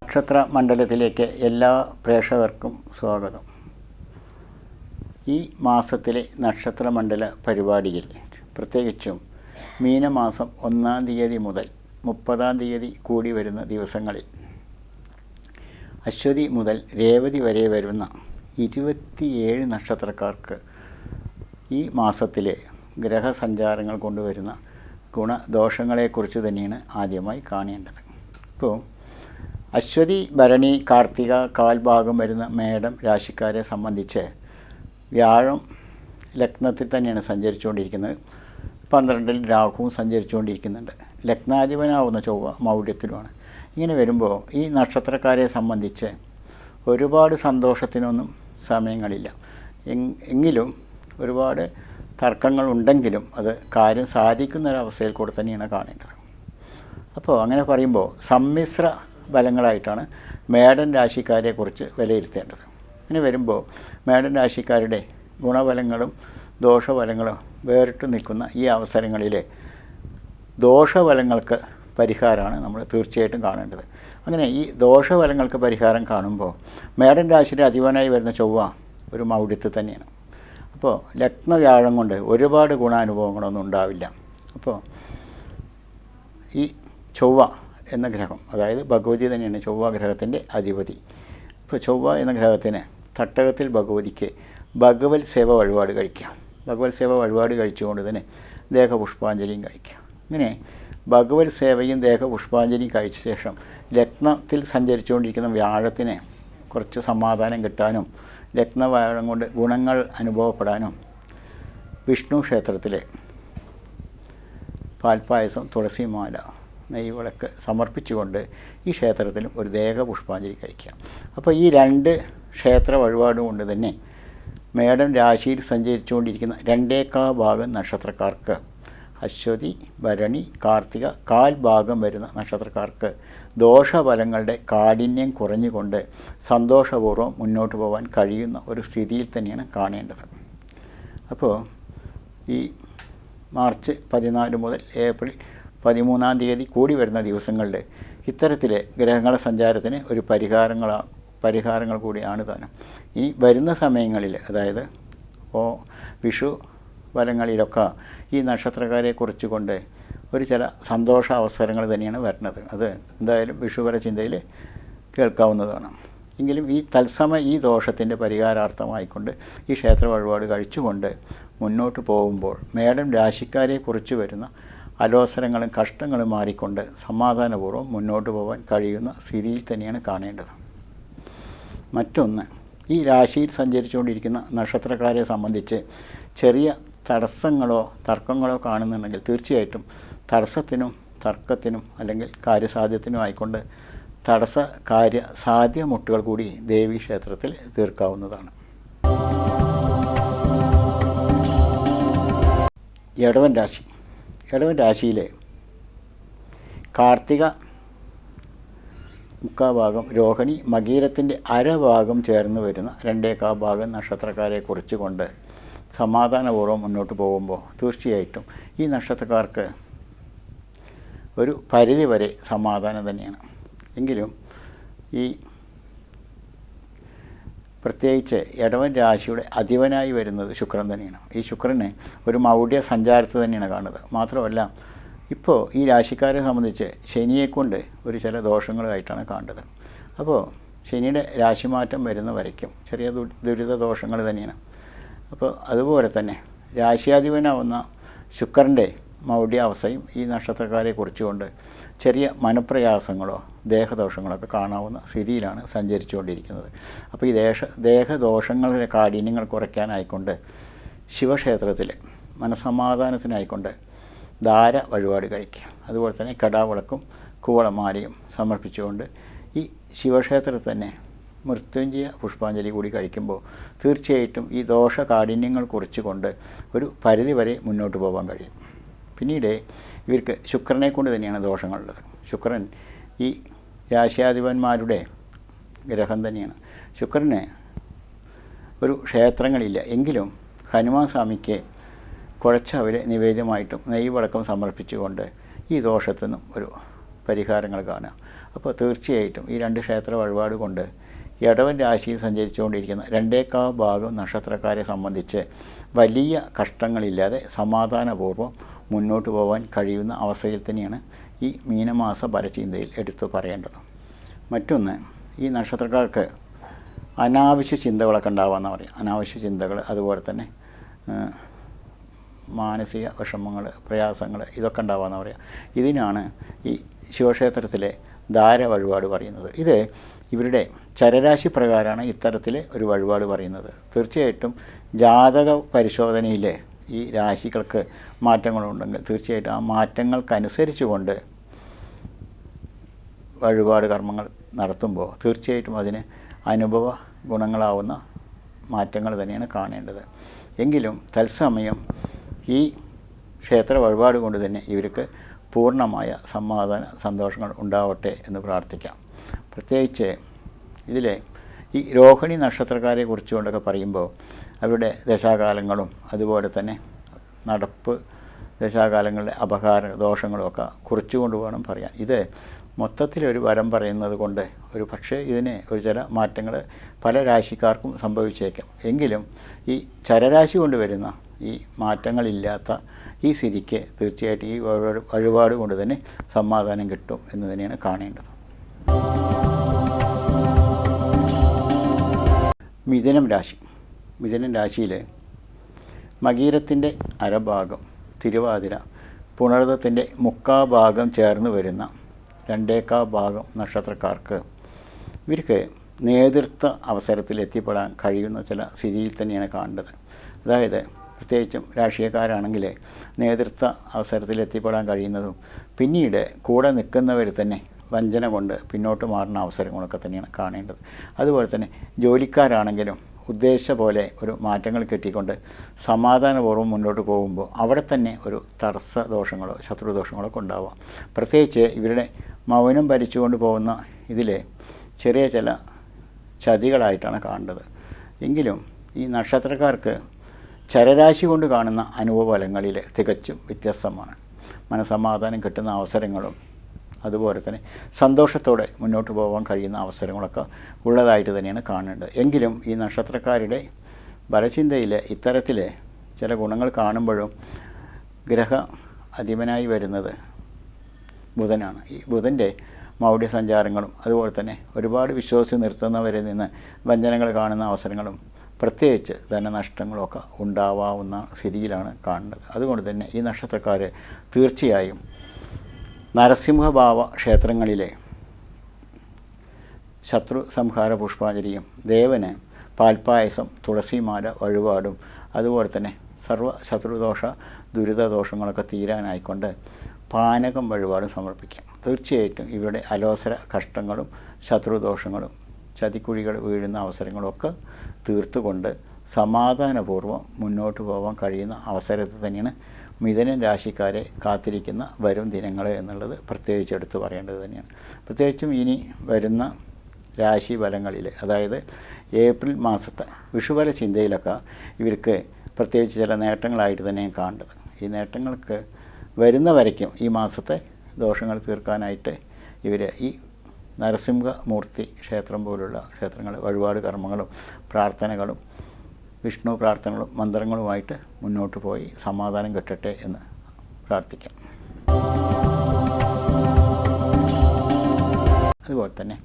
നക്ഷത്ര മണ്ഡലത്തിലേക്ക് എല്ലാ പ്രേക്ഷകർക്കും സ്വാഗതം. ഈ മാസത്തിലെ നക്ഷത്രമണ്ഡല പരിപാടിയിൽ പ്രത്യേകിച്ചും മീനമാസം 1-ാം തീയതി മുതൽ 30-ാം തീയതി കൂടി വരുന്ന ദിവസങ്ങളിൽ അശ്വതി മുതൽ രേവതി വരെ വരുന്ന 27 നക്ഷത്രക്കാർക്ക് ഈ മാസത്തിലെ ഗ്രഹസഞ്ചാരങ്ങൾ കൊണ്ടുവരുന്ന ഗുണദോഷങ്ങളെക്കുറിച്ച് തന്നെയാണ് ആദ്യമായി കാണേണ്ടത്. ഇപ്പോൾ അശ്വതി, ഭരണി, കാർത്തിക കാൽഭാഗം വരുന്ന മേടം രാശിക്കാരെ സംബന്ധിച്ച് വ്യാഴം ലഗ്നത്തിൽ തന്നെയാണ് സഞ്ചരിച്ചുകൊണ്ടിരിക്കുന്നത്. 12-ൽ രാഹുവും സഞ്ചരിച്ചുകൊണ്ടിരിക്കുന്നുണ്ട്. ലഗ്നാധിപനാവുന്ന ചൊവ്വ മൗഢ്യത്തിലുമാണ്. ഇങ്ങനെ വരുമ്പോൾ ഈ നക്ഷത്രക്കാരെ സംബന്ധിച്ച് ഒരുപാട് സന്തോഷത്തിനൊന്നും സമയങ്ങളില്ല. എങ്കിലും ഒരുപാട് തർക്കങ്ങളുണ്ടെങ്കിലും അത് കാര്യം സാധിക്കുന്നൊരവസ്ഥയിൽ കൂടെ തന്നെയാണ് കാണേണ്ടത്. അപ്പോൾ അങ്ങനെ പറയുമ്പോൾ സമ്മിശ്ര ഫലങ്ങളായിട്ടാണ് മേടൻ രാശിക്കാരെക്കുറിച്ച് വിലയിരുത്തേണ്ടത്. ഇങ്ങനെ വരുമ്പോൾ മേടൻ രാശിക്കാരുടെ ഗുണഫലങ്ങളും ദോഷഫലങ്ങളും വേറിട്ട് നിൽക്കുന്ന ഈ അവസരങ്ങളിൽ ദോഷഫലങ്ങൾക്ക് പരിഹാരമാണ് നമ്മൾ തീർച്ചയായിട്ടും കാണേണ്ടത്. അങ്ങനെ ഈ ദോഷഫലങ്ങൾക്ക് പരിഹാരം കാണുമ്പോൾ മേടൻ രാശിയുടെ അധിപനായി വരുന്ന ചൊവ്വ ഒരു മൗഢ്യത്തിൽ തന്നെയാണ്. അപ്പോൾ ലഗ്ന വ്യാഴം കൊണ്ട് ഒരുപാട് ഗുണാനുഭവങ്ങളൊന്നും ഉണ്ടാവില്ല. അപ്പോൾ ഈ ചൊവ്വ എന്ന ഗ്രഹം, അതായത് ഭഗവതി തന്നെയാണ് ചൊവ്വ ഗ്രഹത്തിൻ്റെ അധിപതി. ഇപ്പോൾ ചൊവ്വ എന്ന ഗ്രഹത്തിന് തട്ടകത്തിൽ ഭഗവതിക്ക് ഭഗവത് സേവ വഴിപാട് കഴിക്കാം. ഭഗവത് സേവ വഴിപാട് കഴിച്ചുകൊണ്ട് തന്നെ ദേഹപുഷ്പാഞ്ജലിയും കഴിക്കാം. ഇങ്ങനെ ഭഗവത് സേവയും ദേഹപുഷ്പാഞ്ജലിയും കഴിച്ച ശേഷം ലഗ്നത്തിൽ സഞ്ചരിച്ചുകൊണ്ടിരിക്കുന്ന വ്യാഴത്തിന് കുറച്ച് സമാധാനം കിട്ടാനും ലഗ്ന വ്യാഴം കൊണ്ട് ഗുണങ്ങൾ അനുഭവപ്പെടാനും വിഷ്ണു ക്ഷേത്രത്തിലെ പാൽപ്പായസം, തുളസിമാല, നെയ്വിളക്ക് സമർപ്പിച്ചുകൊണ്ട് ഈ ക്ഷേത്രത്തിലും ഒരു ദേഹപുഷ്പാഞ്ജലി കഴിക്കാം. അപ്പോൾ ഈ 2 ക്ഷേത്ര വഴിപാടും കൊണ്ട് തന്നെ മേടൻ രാശിയിൽ സഞ്ചരിച്ചുകൊണ്ടിരിക്കുന്ന 2.25 ഭാഗം നക്ഷത്രക്കാർക്ക്, അശ്വതി, ഭരണി, കാർത്തിക കാൽഭാഗം വരുന്ന നക്ഷത്രക്കാർക്ക് ദോഷഫലങ്ങളുടെ കാഠിന്യം കുറഞ്ഞുകൊണ്ട് സന്തോഷപൂർവ്വം മുന്നോട്ട് പോകാൻ കഴിയുന്ന ഒരു സ്ഥിതിയിൽ തന്നെയാണ് കാണേണ്ടത്. അപ്പോൾ ഈ മാർച്ച് 14 മുതൽ ഏപ്രിൽ 13-ാം തീയതി കൂടി വരുന്ന ദിവസങ്ങളിൽ ഇത്തരത്തിൽ ഗ്രഹങ്ങളുടെ സഞ്ചാരത്തിന് ഒരു പരിഹാരങ്ങൾ കൂടിയാണ് താനും. ഇനി വരുന്ന സമയങ്ങളിൽ, അതായത് വിഷു ഫലങ്ങളിലൊക്കെ ഈ നക്ഷത്രക്കാരെ കുറിച്ചുകൊണ്ട് ഒരു ചില സന്തോഷ അവസരങ്ങൾ തന്നെയാണ് വരുന്നത്. അത് എന്തായാലും വിഷുഫല ചിന്തയിൽ കേൾക്കാവുന്നതാണ്. എങ്കിലും ഈ തത്സമയം ഈ ദോഷത്തിൻ്റെ പരിഹാരാർത്ഥമായിക്കൊണ്ട് ഈ ക്ഷേത്ര വഴിപാട് കഴിച്ചുകൊണ്ട് മുന്നോട്ട് പോകുമ്പോൾ മേടൻ രാശിക്കാരെ കുറിച്ച് വരുന്ന അലോസരങ്ങളും കഷ്ടങ്ങളും മാറിക്കൊണ്ട് സമാധാനപൂർവ്വം മുന്നോട്ട് പോകാൻ കഴിയുന്ന സ്ഥിതിയിൽ തന്നെയാണ് കാണേണ്ടത്. മറ്റൊന്ന്, ഈ രാശിയിൽ സഞ്ചരിച്ചുകൊണ്ടിരിക്കുന്ന നക്ഷത്രക്കാരെ സംബന്ധിച്ച് ചെറിയ തടസ്സങ്ങളോ തർക്കങ്ങളോ കാണുന്നുണ്ടെങ്കിൽ തീർച്ചയായിട്ടും തടസ്സത്തിനും തർക്കത്തിനും അല്ലെങ്കിൽ കാര്യസാധ്യത്തിനും ആയിക്കൊണ്ട് കാര്യസാധ്യമുട്ടുകൾ കൂടി ദേവീക്ഷേത്രത്തിൽ തീർക്കാവുന്നതാണ്. ഇടവൻ രാശി. ഇടവൻ രാശിയിലെ കാർത്തിക 3/4 ഭാഗം, രോഹിണി, മകീരത്തിൻ്റെ അരഭാഗം ചേർന്ന് വരുന്ന 2.25 ഭാഗം നക്ഷത്രക്കാരെ കുറിച്ചുകൊണ്ട് സമാധാനപൂർവ്വം മുന്നോട്ട് പോകുമ്പോൾ തീർച്ചയായിട്ടും ഈ നക്ഷത്രക്കാർക്ക് ഒരു പരിധിവരെ സമാധാനം തന്നെയാണ്. എങ്കിലും ഈ പ്രത്യേകിച്ച് ഇടവൻ രാശിയുടെ അധിപനായി വരുന്നത് ശുക്രൻ തന്നെയാണ്. ഈ ശുക്രന് ഒരു മൗഢ്യ സഞ്ചാരത്തെ തന്നെയാണ് കാണുന്നത്. മാത്രമല്ല ഇപ്പോൾ ഈ രാശിക്കാരെ സംബന്ധിച്ച് ശനിയെക്കൊണ്ട് ഒരു ചില ദോഷങ്ങളായിട്ടാണ് കാണുന്നത്. അപ്പോൾ ശനിയുടെ രാശിമാറ്റം വരുന്ന വരയ്ക്കും ചെറിയ ദുരിത ദോഷങ്ങൾ തന്നെയാണ്. അപ്പോൾ അതുപോലെ തന്നെ രാശിയാധിപനാവുന്ന ശുക്രൻ്റെ മൗഢ്യാവസ്ഥയും ഈ നക്ഷത്രക്കാരെ കുറിച്ചുകൊണ്ട് ചെറിയ മനപ്രയാസങ്ങളോ ദേഹദോഷങ്ങളൊക്കെ കാണാവുന്ന സ്ഥിതിയിലാണ് സഞ്ചരിച്ചുകൊണ്ടിരിക്കുന്നത്. അപ്പോൾ ഈ ദേഹദോഷങ്ങളുടെ കാഠിന്യങ്ങൾ കുറയ്ക്കാനായിക്കൊണ്ട് ശിവക്ഷേത്രത്തിൽ മനസമാധാനത്തിനായിക്കൊണ്ട് ധാര വഴിപാട് കഴിക്കുക. അതുപോലെ തന്നെ കടാവിളക്കും കൂവളമാലയും സമർപ്പിച്ചുകൊണ്ട് ഈ ശിവക്ഷേത്രത്തിൽ തന്നെ മൃത്യുഞ്ജയ പുഷ്പാഞ്ജലി കൂടി കഴിക്കുമ്പോൾ തീർച്ചയായിട്ടും ഈ ദോഷകാഠിന്യങ്ങൾ കുറിച്ചുകൊണ്ട് ഒരു പരിധിവരെ മുന്നോട്ട് പോകാൻ കഴിയും. പിന്നീട് ഇവർക്ക് ശുക്രനെ കൊണ്ട് തന്നെയാണ് ദോഷങ്ങളുള്ളത്. ശുക്രൻ ഈ രാശിയാധിപന്മാരുടെ ഗ്രഹം തന്നെയാണ്. ശുക്രന് ഒരു ക്ഷേത്രങ്ങളില്ല. എങ്കിലും ഹനുമാൻ സ്വാമിക്ക് കുഴച്ചവരെ നിവേദ്യമായിട്ടും നെയ്യ് വടക്കം സമർപ്പിച്ചുകൊണ്ട് ഈ ദോഷത്തു നിന്നും ഒരു പരിഹാരങ്ങൾ കാണുക. അപ്പോൾ തീർച്ചയായിട്ടും ഈ 2 ക്ഷേത്ര വഴിപാട് കൊണ്ട് ഇടവൻ രാശിയിൽ സഞ്ചരിച്ചുകൊണ്ടിരിക്കുന്ന 2 ഭാഗം നക്ഷത്രക്കാരെ സംബന്ധിച്ച് വലിയ കഷ്ടങ്ങളില്ലാതെ സമാധാനപൂർവ്വം മുന്നോട്ട് പോകാൻ കഴിയുന്ന അവസ്ഥയിൽ തന്നെയാണ് ഈ മീനമാസ ഫലചിന്തയിൽ എടുത്തു പറയേണ്ടത്. മറ്റൊന്ന്, ഈ നക്ഷത്രക്കാർക്ക് അനാവശ്യ ചിന്തകളൊക്കെ ഉണ്ടാവാമെന്ന് പറയാം. അനാവശ്യ ചിന്തകൾ, അതുപോലെ തന്നെ മാനസിക വിഷമങ്ങൾ, പ്രയാസങ്ങൾ, ഇതൊക്കെ ഉണ്ടാവാമെന്ന് പറയാം. ഇതിനാണ് ഈ ശിവക്ഷേത്രത്തിലെ ധാര വഴിപാട് പറയുന്നത്. ഇത് ഇവരുടെ ചരരാശി പ്രകാരമാണ് ഇത്തരത്തിൽ ഒരു വഴിപാട് പറയുന്നത്. തീർച്ചയായിട്ടും ജാതക പരിശോധനയിൽ ഈ രാശികൾക്ക് മാറ്റങ്ങളുണ്ടെങ്കിൽ തീർച്ചയായിട്ടും ആ മാറ്റങ്ങൾക്കനുസരിച്ച് കൊണ്ട് വഴിപാട് കർമ്മങ്ങൾ നടത്തുമ്പോൾ തീർച്ചയായിട്ടും അതിന് അനുഭവ ഗുണങ്ങളാവുന്ന മാറ്റങ്ങൾ തന്നെയാണ് കാണേണ്ടത്. എങ്കിലും തത്സമയം ഈ ക്ഷേത്ര വഴിപാട് കൊണ്ട് തന്നെ ഇവർക്ക് പൂർണ്ണമായ സമാധാന സന്തോഷങ്ങൾ ഉണ്ടാവട്ടെ എന്ന് പ്രാർത്ഥിക്കാം. പ്രത്യേകിച്ച് ഇതിലെ ഈ രോഹിണി നക്ഷത്രക്കാരെ കുറിച്ചുകൊണ്ടൊക്കെ പറയുമ്പോൾ അവരുടെ ദശാകാലങ്ങളും അതുപോലെ തന്നെ നടപ്പ് ദശാകാലങ്ങളിലെ അപകാര ദോഷങ്ങളുമൊക്കെ കുറിച്ചുകൊണ്ട് വേണം പറയാൻ. ഇത് മൊത്തത്തിലൊരു വരം പറയുന്നത് കൊണ്ട് ഒരു പക്ഷേ ഇതിന് ഒരു ചില മാറ്റങ്ങൾ പല രാശിക്കാർക്കും സംഭവിച്ചേക്കാം. എങ്കിലും ഈ ചരരാശി കൊണ്ട് വരുന്ന ഈ മാറ്റങ്ങളില്ലാത്ത ഈ സ്ഥിതിക്ക് തീർച്ചയായിട്ടും ഈ വഴിപാട് കൊണ്ട് തന്നെ സമാധാനം കിട്ടും എന്ന് തന്നെയാണ് കാണേണ്ടത്. മിഥുനം രാശി. മിഥുനം രാശിയിൽ മകീരത്തിൻ്റെ അരഭാഗം, തിരുവാതിര, പുണർദത്തിൻ്റെ 3/4 ഭാഗം ചേർന്ന് വരുന്ന 2/4 ഭാഗം നക്ഷത്രക്കാർക്ക് ഇവർക്ക് നേതൃത്വ അവസരത്തിൽ എത്തിപ്പെടാൻ കഴിയുന്ന ചില സ്ഥിതിയിൽ തന്നെയാണ് കാണേണ്ടത്. അതായത് പ്രത്യേകിച്ചും രാഷ്ട്രീയക്കാരാണെങ്കിൽ നേതൃത്വ അവസരത്തിൽ എത്തിപ്പെടാൻ കഴിയുന്നതും പിന്നീട് കൂടെ നിൽക്കുന്നവർ തന്നെ വഞ്ചന കൊണ്ട് പിന്നോട്ട് മാറുന്ന അവസരങ്ങളൊക്കെ തന്നെയാണ് കാണേണ്ടത്. അതുപോലെ തന്നെ ജോലിക്കാരാണെങ്കിലും ഉദ്ദേശിച്ച പോലെ ഒരു മാറ്റങ്ങൾ കിട്ടിക്കൊണ്ട് സമാധാനപൂർവ്വം മുന്നോട്ട് പോകുമ്പോൾ അവിടെ തന്നെ ഒരു തടസ്സ ദോഷങ്ങളോ ശത്രുദോഷങ്ങളോ ഒക്കെ ഉണ്ടാവാം. പ്രത്യേകിച്ച് ഇവരുടെ മൗനം ഭരിച്ചുകൊണ്ട് പോകുന്ന ഇതിൽ ചെറിയ ചില ചതികളായിട്ടാണ് കാണേണ്ടത്. എങ്കിലും ഈ നക്ഷത്രക്കാർക്ക് ചരരാശി കൊണ്ട് കാണുന്ന അനുഭവഫലങ്ങളിൽ തികച്ചും വ്യത്യസ്തമാണ്. മനസമാധാനം കിട്ടുന്ന അവസരങ്ങളും അതുപോലെ തന്നെ സന്തോഷത്തോടെ മുന്നോട്ട് പോകാൻ കഴിയുന്ന അവസരങ്ങളൊക്കെ ഉള്ളതായിട്ട് തന്നെയാണ് കാണേണ്ടത്. എങ്കിലും ഈ നക്ഷത്രക്കാരുടെ ബലചിന്തയിൽ ഇത്തരത്തിൽ ചില ഗുണങ്ങൾ കാണുമ്പോഴും ഗ്രഹ അധിപനായി വരുന്നത് ബുധനാണ്. ഈ ബുധൻ്റെ മൗഢ്യ സഞ്ചാരങ്ങളും അതുപോലെ തന്നെ ഒരുപാട് വിശ്വസിച്ച് നിർത്തുന്നവരിൽ നിന്ന് വഞ്ചനകൾ കാണുന്ന അവസരങ്ങളും പ്രത്യേകിച്ച് ധനനഷ്ടങ്ങളൊക്കെ ഉണ്ടാവാവുന്ന സ്ഥിതിയിലാണ് കാണുന്നത്. അതുകൊണ്ട് തന്നെ ഈ നക്ഷത്രക്കാർ തീർച്ചയായും നരസിംഹഭാവ ക്ഷേത്രങ്ങളിലെ ശത്രു സംഹാര പുഷ്പാഞ്ജലിയും ദേവന് പാൽപ്പായസം, തുളസിമാല വഴിപാടും അതുപോലെ തന്നെ സർവ്വ ശത്രുദോഷ ദുരിതദോഷങ്ങളൊക്കെ തീരാനായിക്കൊണ്ട് പാനകം വഴിപാടും സമർപ്പിക്കാം. തീർച്ചയായിട്ടും ഇവരുടെ അലോസര കഷ്ടങ്ങളും ശത്രുദോഷങ്ങളും ചതിക്കുഴികൾ വീഴുന്ന അവസരങ്ങളൊക്കെ തീർത്തുകൊണ്ട് സമാധാനപൂർവ്വം മുന്നോട്ട് പോകാൻ കഴിയുന്ന അവസരത്തിൽ തന്നെയാണ് മിഥുന രാശിക്കാരെ കാത്തിരിക്കുന്ന വരും ദിനങ്ങൾ എന്നുള്ളത് പ്രത്യേകിച്ച് എടുത്ത് പറയേണ്ടത് തന്നെയാണ്. പ്രത്യേകിച്ചും ഇനി വരുന്ന രാശി ഫലങ്ങളിൽ, അതായത് ഏപ്രിൽ മാസത്തെ വിഷുഫല ചിന്തയിലൊക്കെ ഇവർക്ക് പ്രത്യേകിച്ച് ചില നേട്ടങ്ങളായിട്ട് തന്നെയാണ് കാണേണ്ടത്. ഈ നേട്ടങ്ങൾക്ക് വരുന്ന വരയ്ക്കും ഈ മാസത്തെ ദോഷങ്ങൾ തീർക്കാനായിട്ട് ഇവർ ഈ നരസിംഹമൂർത്തി ക്ഷേത്രം പോലുള്ള ക്ഷേത്രങ്ങൾ വഴിപാട് കർമ്മങ്ങളും പ്രാർത്ഥനകളും വിഷ്ണു പ്രാർത്ഥനകളും മന്ത്രങ്ങളുമായിട്ട് മുന്നോട്ട് പോയി സമാധാനം കിട്ടട്ടെ എന്ന് പ്രാർത്ഥിക്കാം. അതുപോലെ തന്നെ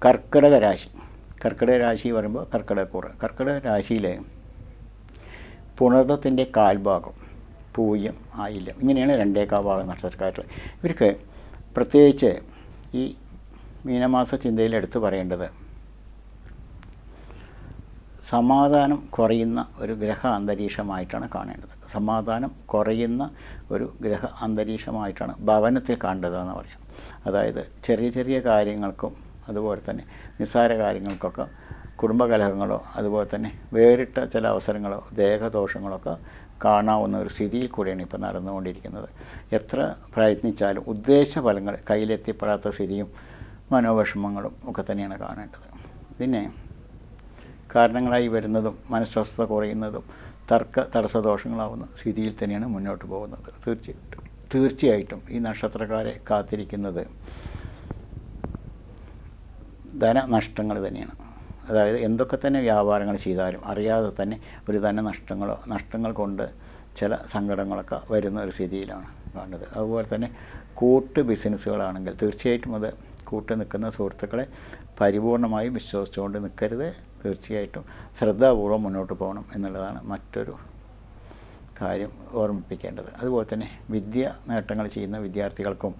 കർക്കിടക രാശി. കർക്കിടക രാശി പറയുമ്പോൾ കർക്കിടക രാശിയിലെ പുണർദത്തിൻ്റെ കാൽഭാഗം, പൂയം, ആയില്യം, ഇങ്ങനെയാണ് 2/4 ഭാഗം നക്ഷത്രക്കാർ. ഇവർക്ക് പ്രത്യേകിച്ച് ഈ മീനമാസ ചിന്തയിൽ എടുത്തു പറയേണ്ടത് സമാധാനം കുറയുന്ന ഒരു ഗ്രഹ അന്തരീക്ഷമായിട്ടാണ് കാണേണ്ടത്. സമാധാനം കുറയുന്ന ഒരു ഗ്രഹ അന്തരീക്ഷമായിട്ടാണ് ഭവനത്തിൽ കാണേണ്ടതെന്ന് പറയാം. അതായത് ചെറിയ ചെറിയ കാര്യങ്ങൾക്കും അതുപോലെ തന്നെ നിസ്സാര കാര്യങ്ങൾക്കൊക്കെ കുടുംബകലഹങ്ങളോ അതുപോലെ തന്നെ വേറിട്ട ചില അവസരങ്ങളോ ദേഹദോഷങ്ങളൊക്കെ കാണാവുന്ന ഒരു സ്ഥിതിയിൽ കൂടിയാണ് ഇപ്പോൾ നടന്നുകൊണ്ടിരിക്കുന്നത്. എത്ര പ്രയത്നിച്ചാലും ഉദ്ദേശ ഫലങ്ങൾ കയ്യിലെത്തിപ്പെടാത്ത സ്ഥിതിയും മനോവിഷമങ്ങളും ഒക്കെ തന്നെയാണ് കാണേണ്ടത്. ഇതിനെ കാരണങ്ങളായി വരുന്നതും മനഃസ്വസ്ഥത കുറയുന്നതും തടസ്സദോഷങ്ങളാവുന്ന സ്ഥിതിയിൽ തന്നെയാണ് മുന്നോട്ട് പോകുന്നത്. തീർച്ചയായിട്ടും ഈ നക്ഷത്രക്കാരെ കാത്തിരിക്കുന്നത് ധനനഷ്ടങ്ങൾ തന്നെയാണ്. അതായത് എന്തൊക്കെ തന്നെ വ്യാപാരങ്ങൾ ചെയ്താലും അറിയാതെ തന്നെ ഒരു നഷ്ടങ്ങൾ കൊണ്ട് ചില സങ്കടങ്ങളൊക്കെ വരുന്ന ഒരു സ്ഥിതിയിലാണ് കാണുന്നത്. അതുപോലെ തന്നെ കൂട്ട് ബിസിനസ്സുകളാണെങ്കിൽ തീർച്ചയായിട്ടും അത് കൂട്ട് നിൽക്കുന്ന സുഹൃത്തുക്കളെ പരിപൂർണമായും വിശ്വസിച്ചുകൊണ്ട് നിൽക്കരുത്. തീർച്ചയായിട്ടും ശ്രദ്ധാപൂർവം മുന്നോട്ട് പോകണം എന്നുള്ളതാണ് മറ്റൊരു കാര്യം ഓർമ്മിപ്പിക്കേണ്ടത്. അതുപോലെ തന്നെ വിദ്യ നേട്ടങ്ങൾ ചെയ്യുന്ന വിദ്യാർത്ഥികൾക്കും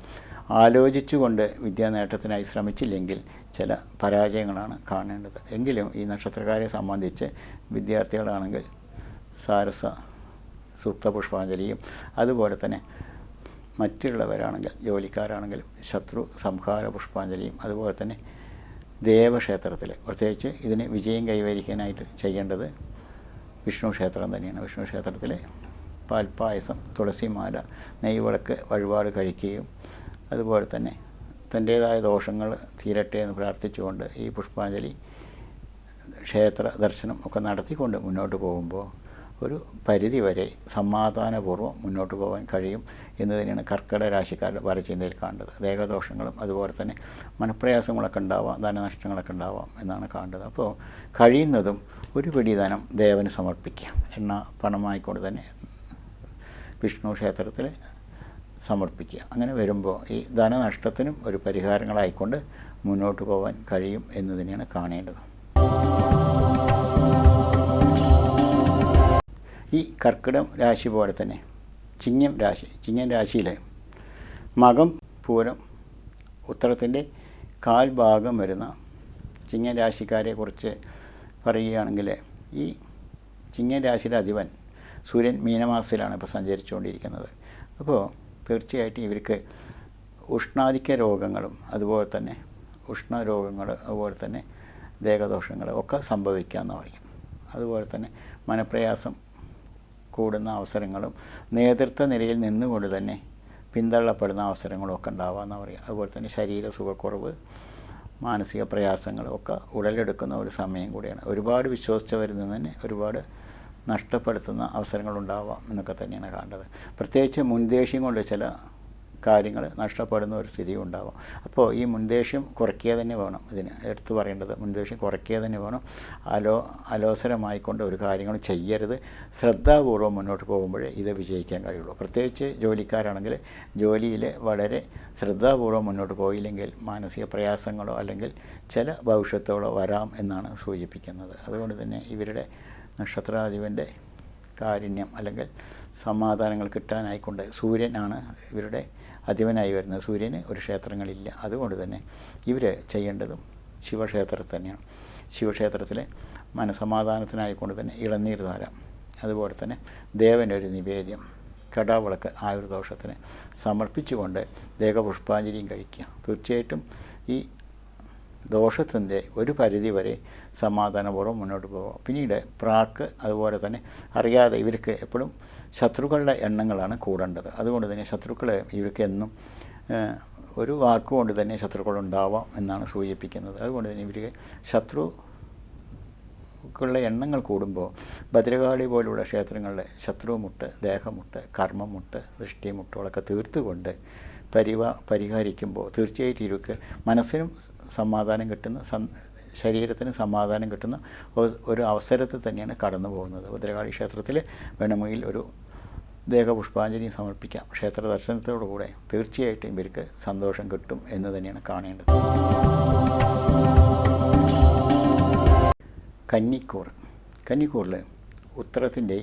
ആലോചിച്ചുകൊണ്ട് വിദ്യാ നേട്ടത്തിനായി ശ്രമിച്ചില്ലെങ്കിൽ ചില പരാജയങ്ങളാണ് കാണേണ്ടത്. എങ്കിലും ഈ നക്ഷത്രക്കാരെ സംബന്ധിച്ച് വിദ്യാർത്ഥികളാണെങ്കിൽ സാരസ സൂക്ത പുഷ്പാഞ്ജലിയും അതുപോലെ തന്നെ മറ്റുള്ളവരാണെങ്കിൽ ജോലിക്കാരാണെങ്കിലും ശത്രു സംഹാര പുഷ്പാഞ്ജലിയും അതുപോലെ തന്നെ ദേവക്ഷേത്രത്തിൽ പ്രത്യേകിച്ച് ഇതിന് വിജയം കൈവരിക്കാനായിട്ട് ചെയ്യേണ്ടത് വിഷ്ണു ക്ഷേത്രം തന്നെയാണ്. വിഷ്ണു ക്ഷേത്രത്തിൽ പാൽപ്പായസം, തുളസിമാല, നെയ്വിളക്ക് വഴിപാട് കഴിക്കുകയും അതുപോലെ തന്നെ തൻ്റേതായ ദോഷങ്ങൾ തീരട്ടെ എന്ന് പ്രാർത്ഥിച്ചുകൊണ്ട് ഈ പുഷ്പാഞ്ജലി ക്ഷേത്ര ദർശനം ഒക്കെ നടത്തിക്കൊണ്ട് മുന്നോട്ട് പോകുമ്പോൾ ഒരു പരിധിവരെ സമാധാനപൂർവ്വം മുന്നോട്ട് പോകാൻ കഴിയും എന്ന് തന്നെയാണ് കർക്കിടക രാശിക്കാരുടെ വരചിന്തയിൽ കാണേണ്ടത്. ദേഹദോഷങ്ങളും അതുപോലെ തന്നെ മനപ്രയാസങ്ങളൊക്കെ ഉണ്ടാവാം, ധനനഷ്ടങ്ങളൊക്കെ ഉണ്ടാവാം എന്നാണ് കാണേണ്ടത്. അപ്പോൾ കഴിയുന്നതും ഒരു പിടി ധനം ദേവന് സമർപ്പിക്കുക. പണമായിക്കൊണ്ട് തന്നെ വിഷ്ണു ക്ഷേത്രത്തിൽ സമർപ്പിക്കുക. അങ്ങനെ വരുമ്പോൾ ഈ ധനനഷ്ടത്തിനും ഒരു പരിഹാരങ്ങളായിക്കൊണ്ട് മുന്നോട്ട് പോകാൻ കഴിയും എന്ന് തന്നെയാണ് കാണേണ്ടത്. ഈ കർക്കിടകം രാശി പോലെ തന്നെ ചിങ്ങം രാശിയിൽ മകം, പൂരം, ഉത്തരത്തിൻ്റെ കാൽഭാഗം വരുന്ന ചിങ്ങം രാശിക്കാരെ കുറിച്ച് പറയുകയാണെങ്കിൽ ഈ ചിങ്ങം രാശിയുടെ അധിപൻ സൂര്യൻ മീനമാസത്തിലാണ് ഇപ്പോൾ സഞ്ചരിച്ചുകൊണ്ടിരിക്കുന്നത്. അപ്പോൾ തീർച്ചയായിട്ടും ഇവർക്ക് ഉഷ്ണാധിക്യ രോഗങ്ങളും അതുപോലെ തന്നെ ഉഷ്ണരോഗങ്ങൾ അതുപോലെ തന്നെ ദേഹദോഷങ്ങൾ ഒക്കെ സംഭവിക്കാമെന്ന് പറയും. അതുപോലെ തന്നെ മനപ്രയാസം കൂടുന്ന അവസരങ്ങളും നേതൃത്വ നിലയിൽ നിന്നുകൊണ്ട് തന്നെ പിന്തള്ളപ്പെടുന്ന അവസരങ്ങളും ഒക്കെ ഉണ്ടാവാമെന്ന് പറയും. അതുപോലെ തന്നെ ശരീര സുഖക്കുറവ്, മാനസിക പ്രയാസങ്ങളും ഒക്കെ ഉടലെടുക്കുന്ന ഒരു സമയം കൂടിയാണ്. ഒരുപാട് വിശ്വസിച്ചവരിൽ നിന്ന് തന്നെ ഒരുപാട് നഷ്ടപ്പെടുത്തുന്ന അവസരങ്ങളുണ്ടാവാം എന്നൊക്കെ തന്നെയാണ് കാണേണ്ടത്. പ്രത്യേകിച്ച് മുൻദേഷ്യം കൊണ്ട് ചില കാര്യങ്ങൾ നഷ്ടപ്പെടുന്ന ഒരു സ്ഥിതി ഉണ്ടാവാം. അപ്പോൾ ഈ മുൻദേഷ്യം കുറയ്ക്കുക തന്നെ വേണം. ഇതിന് എടുത്തു പറയേണ്ടത് മുൻദേഷ്യം കുറയ്ക്കുക തന്നെ വേണം. അലോസരമായിക്കൊണ്ട് ഒരു കാര്യങ്ങൾ ചെയ്യരുത്. ശ്രദ്ധാപൂർവ്വം മുന്നോട്ട് പോകുമ്പോഴേ ഇത് വിജയിക്കാൻ കഴിയുള്ളൂ. പ്രത്യേകിച്ച് ജോലിക്കാരാണെങ്കിൽ ജോലിയിൽ വളരെ ശ്രദ്ധാപൂർവ്വം മുന്നോട്ട് പോയില്ലെങ്കിൽ മാനസിക പ്രയാസങ്ങളോ അല്ലെങ്കിൽ ചില ഭവിഷ്യത്തുകളോ വരാം എന്നാണ് സൂചിപ്പിക്കുന്നത്. അതുകൊണ്ട് തന്നെ ഇവരുടെ നക്ഷത്രാധിപൻ്റെ കാരുണ്യം അല്ലെങ്കിൽ സമാധാനങ്ങൾ കിട്ടാനായിക്കൊണ്ട് സൂര്യനാണ് ഇവരുടെ അധിപനായി വരുന്നത്. സൂര്യന് ഒരു ക്ഷേത്രങ്ങളില്ല. അതുകൊണ്ട് തന്നെ ഇവർ ചെയ്യേണ്ടതും ശിവക്ഷേത്രത്തിൽ തന്നെയാണ്. ശിവക്ഷേത്രത്തിലെ മനസമാധാനത്തിനായിക്കൊണ്ട് തന്നെ ഇളനീർ ധാര, അതുപോലെ തന്നെ ദേവനൊരു നിവേദ്യം, കടാവിളക്ക് ആയുർദോഷത്തിന് സമർപ്പിച്ചുകൊണ്ട് ദേഹപുഷ്പാഞ്ജലിയും കഴിക്കുക. തീർച്ചയായിട്ടും ഈ ദോഷത്തിൻ്റെ ഒരു പരിധി വരെ സമാധാനപൂർവ്വം മുന്നോട്ട് പോകും. പിന്നീട് അതുപോലെ തന്നെ അറിയാതെ ഇവർക്ക് എപ്പോഴും ശത്രുക്കളുടെ എണ്ണങ്ങളാണ് കൂടേണ്ടത്. അതുകൊണ്ട് തന്നെ ശത്രുക്കൾ ഇവർക്ക് എന്നും ഒരു വാക്കുകൊണ്ട് തന്നെ ശത്രുക്കളുണ്ടാവാം എന്നാണ് സൂചിപ്പിക്കുന്നത്. അതുകൊണ്ട് തന്നെ ഇവർക്ക് ശത്രുക്കളുടെ എണ്ണങ്ങൾ കൂടുമ്പോൾ ഭദ്രകാളി പോലുള്ള ക്ഷേത്രങ്ങളിലെ ശത്രുമുട്ട്, ദേഹമുട്ട്, കർമ്മമുട്ട്, ദൃഷ്ടിമുട്ടുകളൊക്കെ തീർത്തുകൊണ്ട് പരിഹരിക്കുമ്പോൾ തീർച്ചയായിട്ടും ഇവർക്ക് മനസ്സിനും സമാധാനം കിട്ടുന്ന ശരീരത്തിന് സമാധാനം കിട്ടുന്ന ഒരു അവസരത്തിൽ തന്നെയാണ് കടന്നു പോകുന്നത്. ഭദ്രകാളി ക്ഷേത്രത്തിൽ വേണമെങ്കിൽ ഒരു ദേഹപുഷ്പാഞ്ജലി സമർപ്പിക്കാം. ക്ഷേത്ര ദർശനത്തോടുകൂടെ തീർച്ചയായിട്ടും ഇവർക്ക് സന്തോഷം കിട്ടും എന്ന് തന്നെയാണ് കാണേണ്ടത്. കന്നിക്കൂറിൽ ഉത്തരത്തിൻ്റെ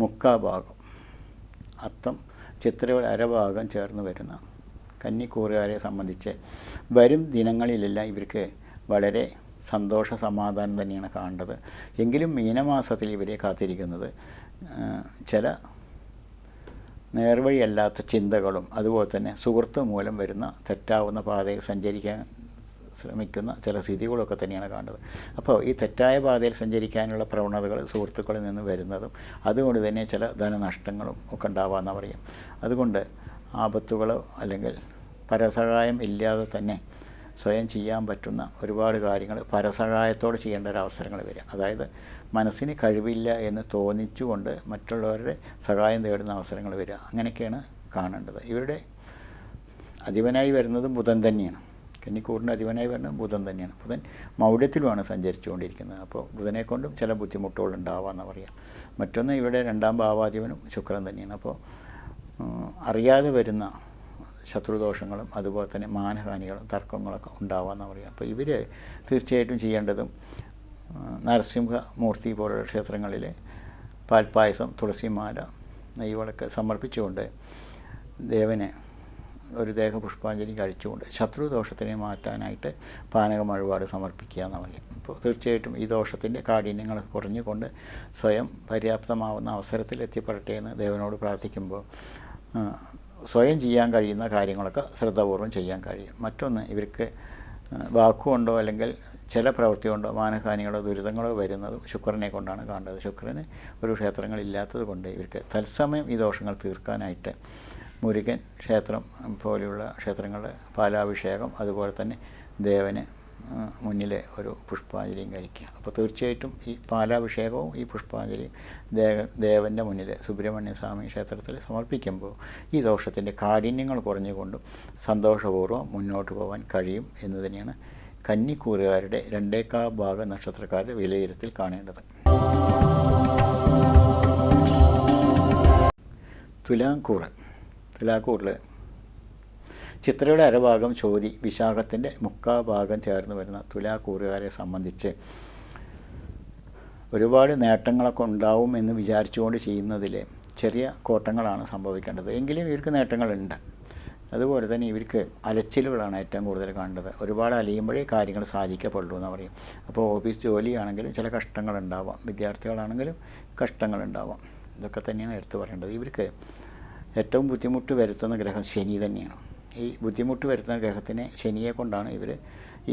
മുക്കാഭാഗം, അത്തം ചിത്രയുടെ അരഭാഗം ചേർന്ന് വരുന്ന കന്നിക്കൂറുകാരെ സംബന്ധിച്ച് വരും ദിനങ്ങളിലെല്ലാം ഇവർക്ക് വളരെ സന്തോഷ സമാധാനം തന്നെയാണ് കാണേണ്ടത്. എങ്കിലും മീനമാസത്തിൽ ഇവരെ കാത്തിരിക്കുന്നത് ചില നേർവഴിയല്ലാത്ത ചിന്തകളും അതുപോലെ തന്നെ സുഹൃത്ത് മൂലം വരുന്ന തെറ്റാവുന്ന പാതയിൽ സഞ്ചരിക്കാൻ ശ്രമിക്കുന്ന ചില സ്ഥിതികളൊക്കെ തന്നെയാണ് കാണുന്നത്. അപ്പോൾ ഈ തെറ്റായ പാതയിൽ സഞ്ചരിക്കാനുള്ള പ്രവണതകൾ സുഹൃത്തുക്കളിൽ നിന്ന് വരുന്നതും അതുകൊണ്ട് തന്നെ ചില ധനനഷ്ടങ്ങളും ഒക്കെ ഉണ്ടാവാമെന്ന് പറയും. അതുകൊണ്ട് ആപത്തുകളോ അല്ലെങ്കിൽ പരസഹായം ഇല്ലാതെ തന്നെ സ്വയം ചെയ്യാൻ പറ്റുന്ന ഒരുപാട് കാര്യങ്ങൾ പരസഹായത്തോടെ ചെയ്യേണ്ട ഒരു അവസരങ്ങൾ വരിക. അതായത് മനസ്സിന് കഴിവില്ല എന്ന് തോന്നിച്ചുകൊണ്ട് മറ്റുള്ളവരുടെ സഹായം തേടുന്ന അവസരങ്ങൾ വരിക. അങ്ങനെയൊക്കെയാണ് കാണേണ്ടത്. ഇവരുടെ അധിപനായി വരുന്നതും ബുധൻ തന്നെയാണ്. കന്നിക്കൂറിൻ്റെ അധിപനായി വരുന്നത് ബുധൻ തന്നെയാണ്. ബുധൻ മൗഢ്യത്തിലുമാണ് സഞ്ചരിച്ചുകൊണ്ടിരിക്കുന്നത്. അപ്പോൾ ബുധനെ കൊണ്ടും ചില ബുദ്ധിമുട്ടുകൾ ഉണ്ടാവാമെന്ന് പറയാം. മറ്റൊന്ന് ഇവിടെ രണ്ടാം ഭാവാധിപനും ശുക്രൻ തന്നെയാണ്. അപ്പോൾ അറിയാതെ വരുന്ന ശത്രുദോഷങ്ങളും അതുപോലെ തന്നെ മാനഹാനികളും തർക്കങ്ങളൊക്കെ ഉണ്ടാവാമെന്ന് പറയാം. അപ്പോൾ ഇവർ തീർച്ചയായിട്ടും ചെയ്യേണ്ടതും നരസിംഹമൂർത്തി പോലുള്ള ക്ഷേത്രങ്ങളിൽ പാൽപ്പായസം, തുളസിമാല, നെയ്വിളക്ക് സമർപ്പിച്ചുകൊണ്ട് ദേവനെ ഒരു ദേഹപുഷ്പാഞ്ജലി കഴിച്ചുകൊണ്ട് ശത്രുദോഷത്തിനെ മാറ്റാനായിട്ട് പാനകം വഴിപാട് സമർപ്പിക്കുക എന്ന് പറയും. അപ്പോൾ തീർച്ചയായിട്ടും ഈ ദോഷത്തിൻ്റെ കാഠിന്യങ്ങൾ കുറഞ്ഞുകൊണ്ട് സ്വയം പര്യാപ്തമാവുന്ന അവസരത്തിൽ എത്തിപ്പെടട്ടെ എന്ന് ദേവനോട് പ്രാർത്ഥിക്കുമ്പോൾ സ്വയം ചെയ്യാൻ കഴിയുന്ന കാര്യങ്ങളൊക്കെ ശ്രദ്ധാപൂർവം ചെയ്യാൻ കഴിയും. മറ്റൊന്ന്, ഇവർക്ക് വാക്കുകൊണ്ടോ അല്ലെങ്കിൽ ചില പ്രവൃത്തി കൊണ്ടോ മാനഹാനികളോ ദുരിതങ്ങളോ വരുന്നതും ശുക്രനെ കൊണ്ടാണ് കാണുന്നത്. ശുക്രന് ഒരു ക്ഷേത്രങ്ങളില്ലാത്തത് കൊണ്ട് ഇവർക്ക് തത്സമയം ഈ ദോഷങ്ങൾ തീർക്കാനായിട്ട് മുരുകൻ ക്ഷേത്രം പോലെയുള്ള ക്ഷേത്രങ്ങളിൽ പാലാഭിഷേകം, അതുപോലെ തന്നെ ദേവന് മുന്നിൽ ഒരു പുഷ്പാഞ്ജലിയും കഴിക്കുക. അപ്പോൾ തീർച്ചയായിട്ടും ഈ പാലാഭിഷേകവും ഈ പുഷ്പാഞ്ജലിയും ദേവൻ്റെ മുന്നിൽ സുബ്രഹ്മണ്യ സ്വാമി ക്ഷേത്രത്തിൽ സമർപ്പിക്കുമ്പോൾ ഈ ദോഷത്തിൻ്റെ കാഠിന്യങ്ങൾ കുറഞ്ഞുകൊണ്ടും സന്തോഷപൂർവ്വം മുന്നോട്ട് പോകാൻ കഴിയും എന്ന് തന്നെയാണ് കന്നിക്കൂറുകാരുടെ 2 ഭാഗം നക്ഷത്രക്കാരുടെ വിലയിരുത്തൽ കാണേണ്ടത്. തുലാക്കൂറിൽ ചിത്രയുടെ അരഭാഗം ചോതി, വിശാഖത്തിൻ്റെ 3/4 ഭാഗം ചേർന്ന് വരുന്ന തുലാക്കൂറുകാരെ സംബന്ധിച്ച് ഒരുപാട് നേട്ടങ്ങളൊക്കെ ഉണ്ടാവും എന്ന് വിചാരിച്ചുകൊണ്ട് ചെയ്യുന്നതിൽ ചെറിയ കോട്ടങ്ങളാണ് സംഭവിക്കേണ്ടത്. എങ്കിലും ഇവർക്ക് നേട്ടങ്ങളുണ്ട്. അതുപോലെ തന്നെ ഇവർക്ക് അലച്ചിലുകളാണ് ഏറ്റവും കൂടുതൽ കാണേണ്ടത്. ഒരുപാട് അലയുമ്പോഴേ കാര്യങ്ങൾ സാധിക്കപ്പെടുള്ളൂ എന്ന് പറയും. അപ്പോൾ ഓഫീസ് ജോലിയാണെങ്കിലും ചില കഷ്ടങ്ങളുണ്ടാവാം, വിദ്യാർത്ഥികളാണെങ്കിലും കഷ്ടങ്ങളുണ്ടാവാം. ഇതൊക്കെ തന്നെയാണ് എടുത്തു പറയേണ്ടത്. ഇവർക്ക് ഏറ്റവും ബുദ്ധിമുട്ട് വരുത്തുന്ന ഗ്രഹം ശനി തന്നെയാണ്. ഈ ബുദ്ധിമുട്ട് വരുത്തുന്ന ഗ്രഹത്തിനെ, ശനിയെ കൊണ്ടാണ് ഇവർ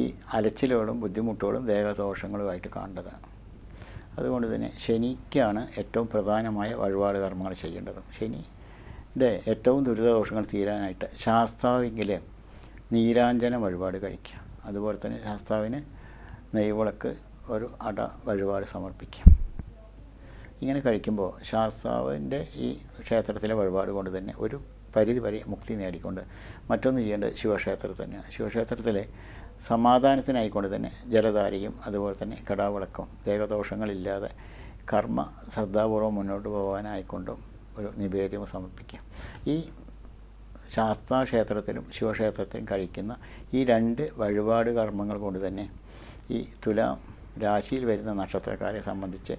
ഈ അലച്ചിലുകളും ബുദ്ധിമുട്ടുകളും ദേഹദോഷങ്ങളുമായിട്ട് കാണേണ്ടത്. അതുകൊണ്ട് തന്നെ ശനിക്കാണ് ഏറ്റവും പ്രധാനമായ വഴിപാട് കർമ്മങ്ങൾ ചെയ്യേണ്ടത്. ശനിയുടെ ഏറ്റവും ദുരിതദോഷങ്ങൾ തീരാനായിട്ട് ശാസ്താവിങ്കിൽ നീരാഞ്ജന വഴിപാട് കഴിക്കുക. അതുപോലെ തന്നെ ശാസ്താവിന് നെയ്വിളക്ക് ഒരു അട വഴിപാട് സമർപ്പിക്കുക. ഇങ്ങനെ കഴിക്കുമ്പോൾ ശാസ്താവിൻ്റെ ഈ ക്ഷേത്രത്തിലെ വഴിപാട് കൊണ്ട് തന്നെ ഒരു പരിധി വരെ മുക്തി നേടിക്കൊണ്ട് മറ്റൊന്ന് ചെയ്യേണ്ടത് ശിവക്ഷേത്രത്തിൽ തന്നെയാണ്. ശിവക്ഷേത്രത്തിലെ സമാധാനത്തിനായിക്കൊണ്ട് തന്നെ ജലധാരയും അതുപോലെ തന്നെ കടാവിളക്കും ദേഹദോഷങ്ങളില്ലാതെ കർമ്മ ശ്രദ്ധാപൂർവ്വം മുന്നോട്ട് പോകാനായിക്കൊണ്ടും ഒരു നിവേദ്യം സമർപ്പിക്കുക. ഈ ശാസ്താക്ഷേത്രത്തിലും ശിവക്ഷേത്രത്തിലും കഴിക്കുന്ന ഈ 2 വഴിപാട് കർമ്മങ്ങൾ കൊണ്ട് തന്നെ ഈ തുലാം രാശിയിൽ വരുന്ന നക്ഷത്രക്കാരെ സംബന്ധിച്ച്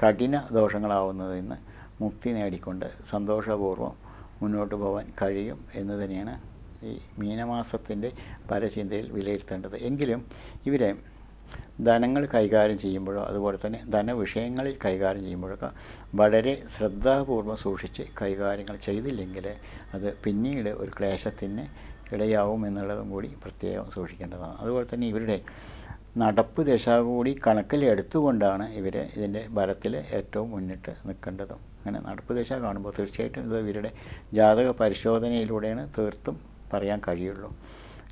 കഠിന ദോഷങ്ങളാവുന്നതിൽ നിന്ന് മുക്തി നേടിക്കൊണ്ട് സന്തോഷപൂർവ്വം മുന്നോട്ട് പോകാൻ കഴിയും എന്ന് തന്നെയാണ് ഈ മീനമാസത്തിൻ്റെ പരചിന്തയിൽ വിലയിരുത്തേണ്ടത്. എങ്കിലും ഇവരെ ധനങ്ങൾ കൈകാര്യം ചെയ്യുമ്പോഴോ അതുപോലെ തന്നെ ധനവിഷയങ്ങളിൽ കൈകാര്യം ചെയ്യുമ്പോഴൊക്കെ വളരെ ശ്രദ്ധാപൂർവ്വം സൂക്ഷിച്ച് കൈകാര്യങ്ങൾ ചെയ്തില്ലെങ്കിൽ അത് പിന്നീട് ഒരു ക്ലേശത്തിന് ഇടയാവും എന്നുള്ളതും കൂടി പ്രത്യേകം സൂക്ഷിക്കേണ്ടതാണ്. അതുപോലെ തന്നെ ഇവരുടെ നടപ്പ് ദശ കൂടി കണക്കിലെടുത്തുകൊണ്ടാണ് ഇവർ ഇതിൻ്റെ ബലത്തിൽ ഏറ്റവും മുന്നിട്ട് നിൽക്കേണ്ടതും. അങ്ങനെ നടപ്പ് ദശ കാണുമ്പോൾ തീർച്ചയായിട്ടും ഇത് ഇവരുടെ ജാതക പരിശോധനയിലൂടെയാണ് തീർത്തും പറയാൻ കഴിയുള്ളൂ.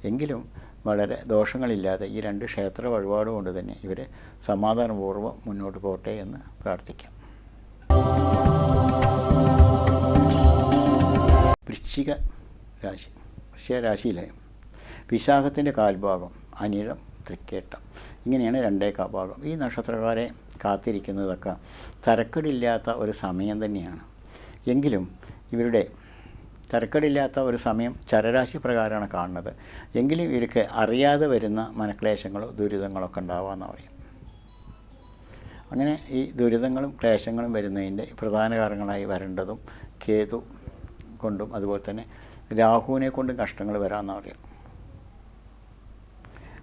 എങ്കിലും വളരെ ദോഷങ്ങളില്ലാതെ ഈ 2 ക്ഷേത്ര വഴിപാട് കൊണ്ട് തന്നെ ഇവർ സമാധാനപൂർവ്വം മുന്നോട്ട് പോകട്ടെ എന്ന് പ്രാർത്ഥിക്കാം. വൃശ്ചിക രാശിയിലെ വിശാഖത്തിൻ്റെ കാൽഭാഗം, അനിഴം, തൃക്കേട്ടം, ഇങ്ങനെയാണ് 2 ഭാഗം. ഈ നക്ഷത്രക്കാരെ കാത്തിരിക്കുന്നതൊക്കെ തരക്കേടില്ലാത്ത ഒരു സമയം തന്നെയാണ്. എങ്കിലും ഇവരുടെ തരക്കേടില്ലാത്ത ഒരു സമയം ചരരാശി പ്രകാരമാണ് കാണുന്നത്. എങ്കിലും ഇവർക്ക് അറിയാതെ വരുന്ന മനക്ലേശങ്ങളോ ദുരിതങ്ങളൊക്കെ ഉണ്ടാവാമെന്ന് പറയും. അങ്ങനെ ഈ ദുരിതങ്ങളും ക്ലേശങ്ങളും വരുന്നതിൻ്റെ പ്രധാന കാരണങ്ങളായി വരേണ്ടതും കേതു കൊണ്ടും അതുപോലെ തന്നെ രാഹുവിനെ കൊണ്ടും കഷ്ടങ്ങൾ വരാമെന്ന് പറയും.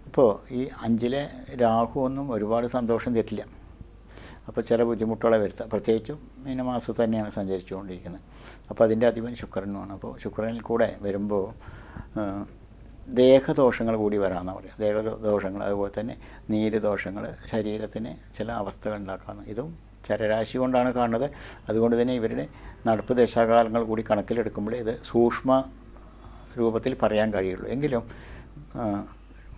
അപ്പോൾ ഈ 5-ലെ രാഹു ഒന്നും ഒരുപാട് സന്തോഷം തരില്ല. അപ്പോൾ ചില ബുദ്ധിമുട്ടുകളെ വരുത്താം. പ്രത്യേകിച്ചും മീനമാസത്തിൽ തന്നെയാണ് സഞ്ചരിച്ചുകൊണ്ടിരിക്കുന്നത്. അപ്പോൾ അതിൻ്റെ അധിപൻ ശുക്രനുമാണ്. അപ്പോൾ ശുക്രനിൽ കൂടെ വരുമ്പോൾ ദേഹദോഷങ്ങൾ കൂടി വരാമെന്ന് പറയും. ദേഹദോഷങ്ങൾ അതുപോലെ തന്നെ നീര് ദോഷങ്ങൾ, ശരീരത്തിന് ചില അവസ്ഥകൾ ഉണ്ടാക്കാമെന്ന്. ഇതും ചരരാശി കൊണ്ടാണ് കാണുന്നത്. അതുകൊണ്ട് തന്നെ ഇവരുടെ നടപ്പ് ദശാകാലങ്ങൾ കൂടി കണക്കിലെടുക്കുമ്പോൾ ഇത് സൂക്ഷ്മ രൂപത്തിൽ പറയാൻ കഴിയുള്ളൂ. എങ്കിലും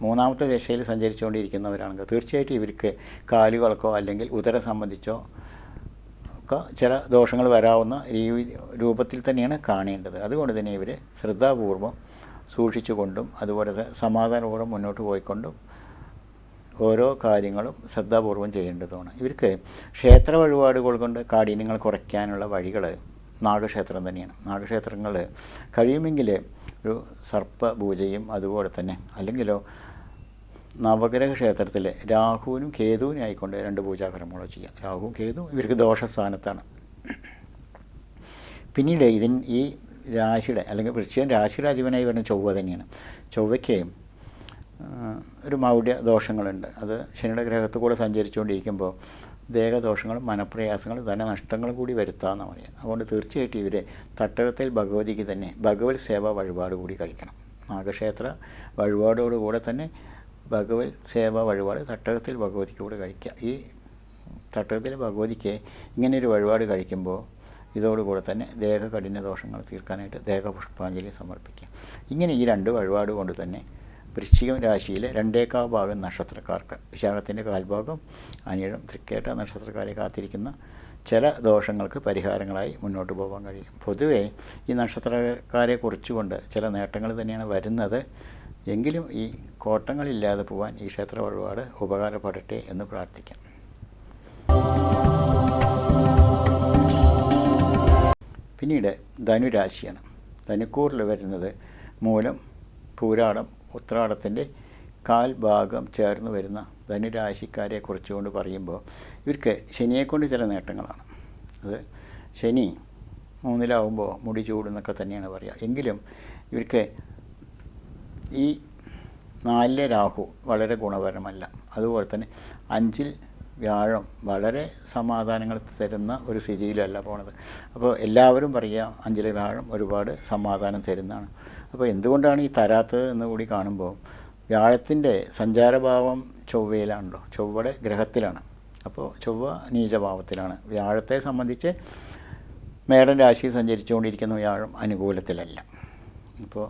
3ാമത്തെ ദശയിൽ സഞ്ചരിച്ചുകൊണ്ടിരിക്കുന്നവരാണെങ്കിൽ തീർച്ചയായിട്ടും ഇവർക്ക് കാലുകൾക്കോ അല്ലെങ്കിൽ ഉദരം സംബന്ധിച്ചോ ഒക്കെ ചില ദോഷങ്ങൾ വരാവുന്ന രൂപത്തിൽ തന്നെയാണ് കാണേണ്ടത്. അതുകൊണ്ട് തന്നെ ഇവർ ശ്രദ്ധാപൂർവം സൂക്ഷിച്ചുകൊണ്ടും അതുപോലെ സമാധാനപൂർവ്വം മുന്നോട്ട് പോയിക്കൊണ്ടും ഓരോ കാര്യങ്ങളും ശ്രദ്ധാപൂർവം ചെയ്യേണ്ടതുമാണ്. ഇവർക്ക് ക്ഷേത്ര വഴിപാടുകൾ കൊണ്ട് കാഠിന്യങ്ങൾ കുറയ്ക്കാനുള്ള വഴികൾ നാഗക്ഷേത്രം തന്നെയാണ്. നാഗക്ഷേത്രങ്ങൾ കഴിയുമെങ്കിൽ ഒരു സർപ്പപൂജയും അതുപോലെ തന്നെ അല്ലെങ്കിലോ നവഗ്രഹ ക്ഷേത്രത്തിൽ രാഹുവിനും കേതുവിനും ആയിക്കൊണ്ട് 2 പൂജാകർമ്മങ്ങളോ ചെയ്യാം. രാഹുവും കേതുവും ഇവർക്ക് ദോഷസ്ഥാനത്താണ്. പിന്നീട് ഈ രാശിയുടെ അല്ലെങ്കിൽ വൃശ്ചികൻ രാശിയുടെ അധിപനായി വരുന്ന ചൊവ്വ തന്നെയാണ്. ചൊവ്വയ്ക്ക് ഒരു മൗഢ്യ ദോഷങ്ങളുണ്ട്. അത് ശനിയുടെ ഗ്രഹത്തിൽ കൂടെ സഞ്ചരിച്ചുകൊണ്ടിരിക്കുമ്പോൾ ദേഹദോഷങ്ങളും മനപ്രയാസങ്ങളും ധനനഷ്ടങ്ങളും കൂടി വരുത്താമെന്ന് പറയാം. അതുകൊണ്ട് തീർച്ചയായിട്ടും ഇവർ തട്ടകത്തിൽ ഭഗവതിക്ക് തന്നെ ഭഗവത് സേവ വഴിപാട് കൂടി കഴിക്കണം. നാഗക്ഷേത്ര വഴിപാടോടുകൂടെ തന്നെ ഭഗവത് സേവ വഴിപാട് തട്ടകത്തിൽ ഭഗവതിക്ക് കൂടെ കഴിക്കുക. ഈ തട്ടകത്തിൽ ഭഗവതിക്ക് ഇങ്ങനെയൊരു വഴിപാട് കഴിക്കുമ്പോൾ ഇതോടുകൂടെ തന്നെ ദേഹകഠിന ദോഷങ്ങൾ തീർക്കാനായിട്ട് ദേഹപുഷ്പാഞ്ജലി സമർപ്പിക്കുക. ഇങ്ങനെ ഈ 2 വഴിപാട് കൊണ്ട് തന്നെ വൃശ്ചികം രാശിയിലെ 2/4 ഭാഗം നക്ഷത്രക്കാർക്ക്, വിശാഖത്തിൻ്റെ കാൽഭാഗം, അനിഴം, തൃക്കേട്ട നക്ഷത്രക്കാരെ കാത്തിരിക്കുന്ന ചില ദോഷങ്ങൾക്ക് പരിഹാരങ്ങളായി മുന്നോട്ട് പോകാൻ കഴിയും. പൊതുവേ ഈ നക്ഷത്രക്കാരെ കുറിച്ചുകൊണ്ട് ചില നേട്ടങ്ങൾ തന്നെയാണ് വരുന്നത്. എങ്കിലും ഈ കോട്ടങ്ങളില്ലാതെ പോകാൻ ഈ ക്ഷേത്ര വഴിപാട് ഉപകാരപ്പെടട്ടെ എന്ന് പ്രാർത്ഥിക്കാം. പിന്നീട് ധനുരാശിയാണ്. ധനുക്കൂറിൽ വരുന്നത് മൂലം, പൂരാടം, ഉത്രാടത്തിൻ്റെ കാൽഭാഗം ചേർന്ന് വരുന്ന ധനുരാശിക്കാരെ കുറിച്ചുകൊണ്ട് പറയുമ്പോൾ ഇവർക്ക് ശനിയെക്കൊണ്ട് ചില നേട്ടങ്ങളാണ്. അത് ശനി 3-ലാവുമ്പോൾ മുടി ചൂടെന്നൊക്കെ തന്നെയാണ് പറയുക. എങ്കിലും ഇവർക്ക് ഈ 4-ലെ രാഹു വളരെ ഗുണപരമല്ല. അതുപോലെ തന്നെ 5-ൽ വ്യാഴം വളരെ സമാധാനങ്ങൾ തരുന്ന ഒരു സ്ഥിതിയിലല്ല പോണത്. അപ്പോൾ എല്ലാവരും പറയുക 5-ലെ വ്യാഴം ഒരുപാട് സമാധാനം തരുന്നതാണ്. അപ്പോൾ എന്തുകൊണ്ടാണ് ഈ തരാത്തത് എന്ന് കൂടി കാണുമ്പോൾ വ്യാഴത്തിൻ്റെ സഞ്ചാരഭാവം ചൊവ്വയിലാണല്ലോ, ചൊവ്വയുടെ ഗ്രഹത്തിലാണ്. അപ്പോൾ ചൊവ്വ നീചഭാവത്തിലാണ്. വ്യാഴത്തെ സംബന്ധിച്ച് മേടൻ രാശിയിൽ സഞ്ചരിച്ചുകൊണ്ടിരിക്കുന്ന വ്യാഴം അനുകൂലത്തിലല്ല. അപ്പോൾ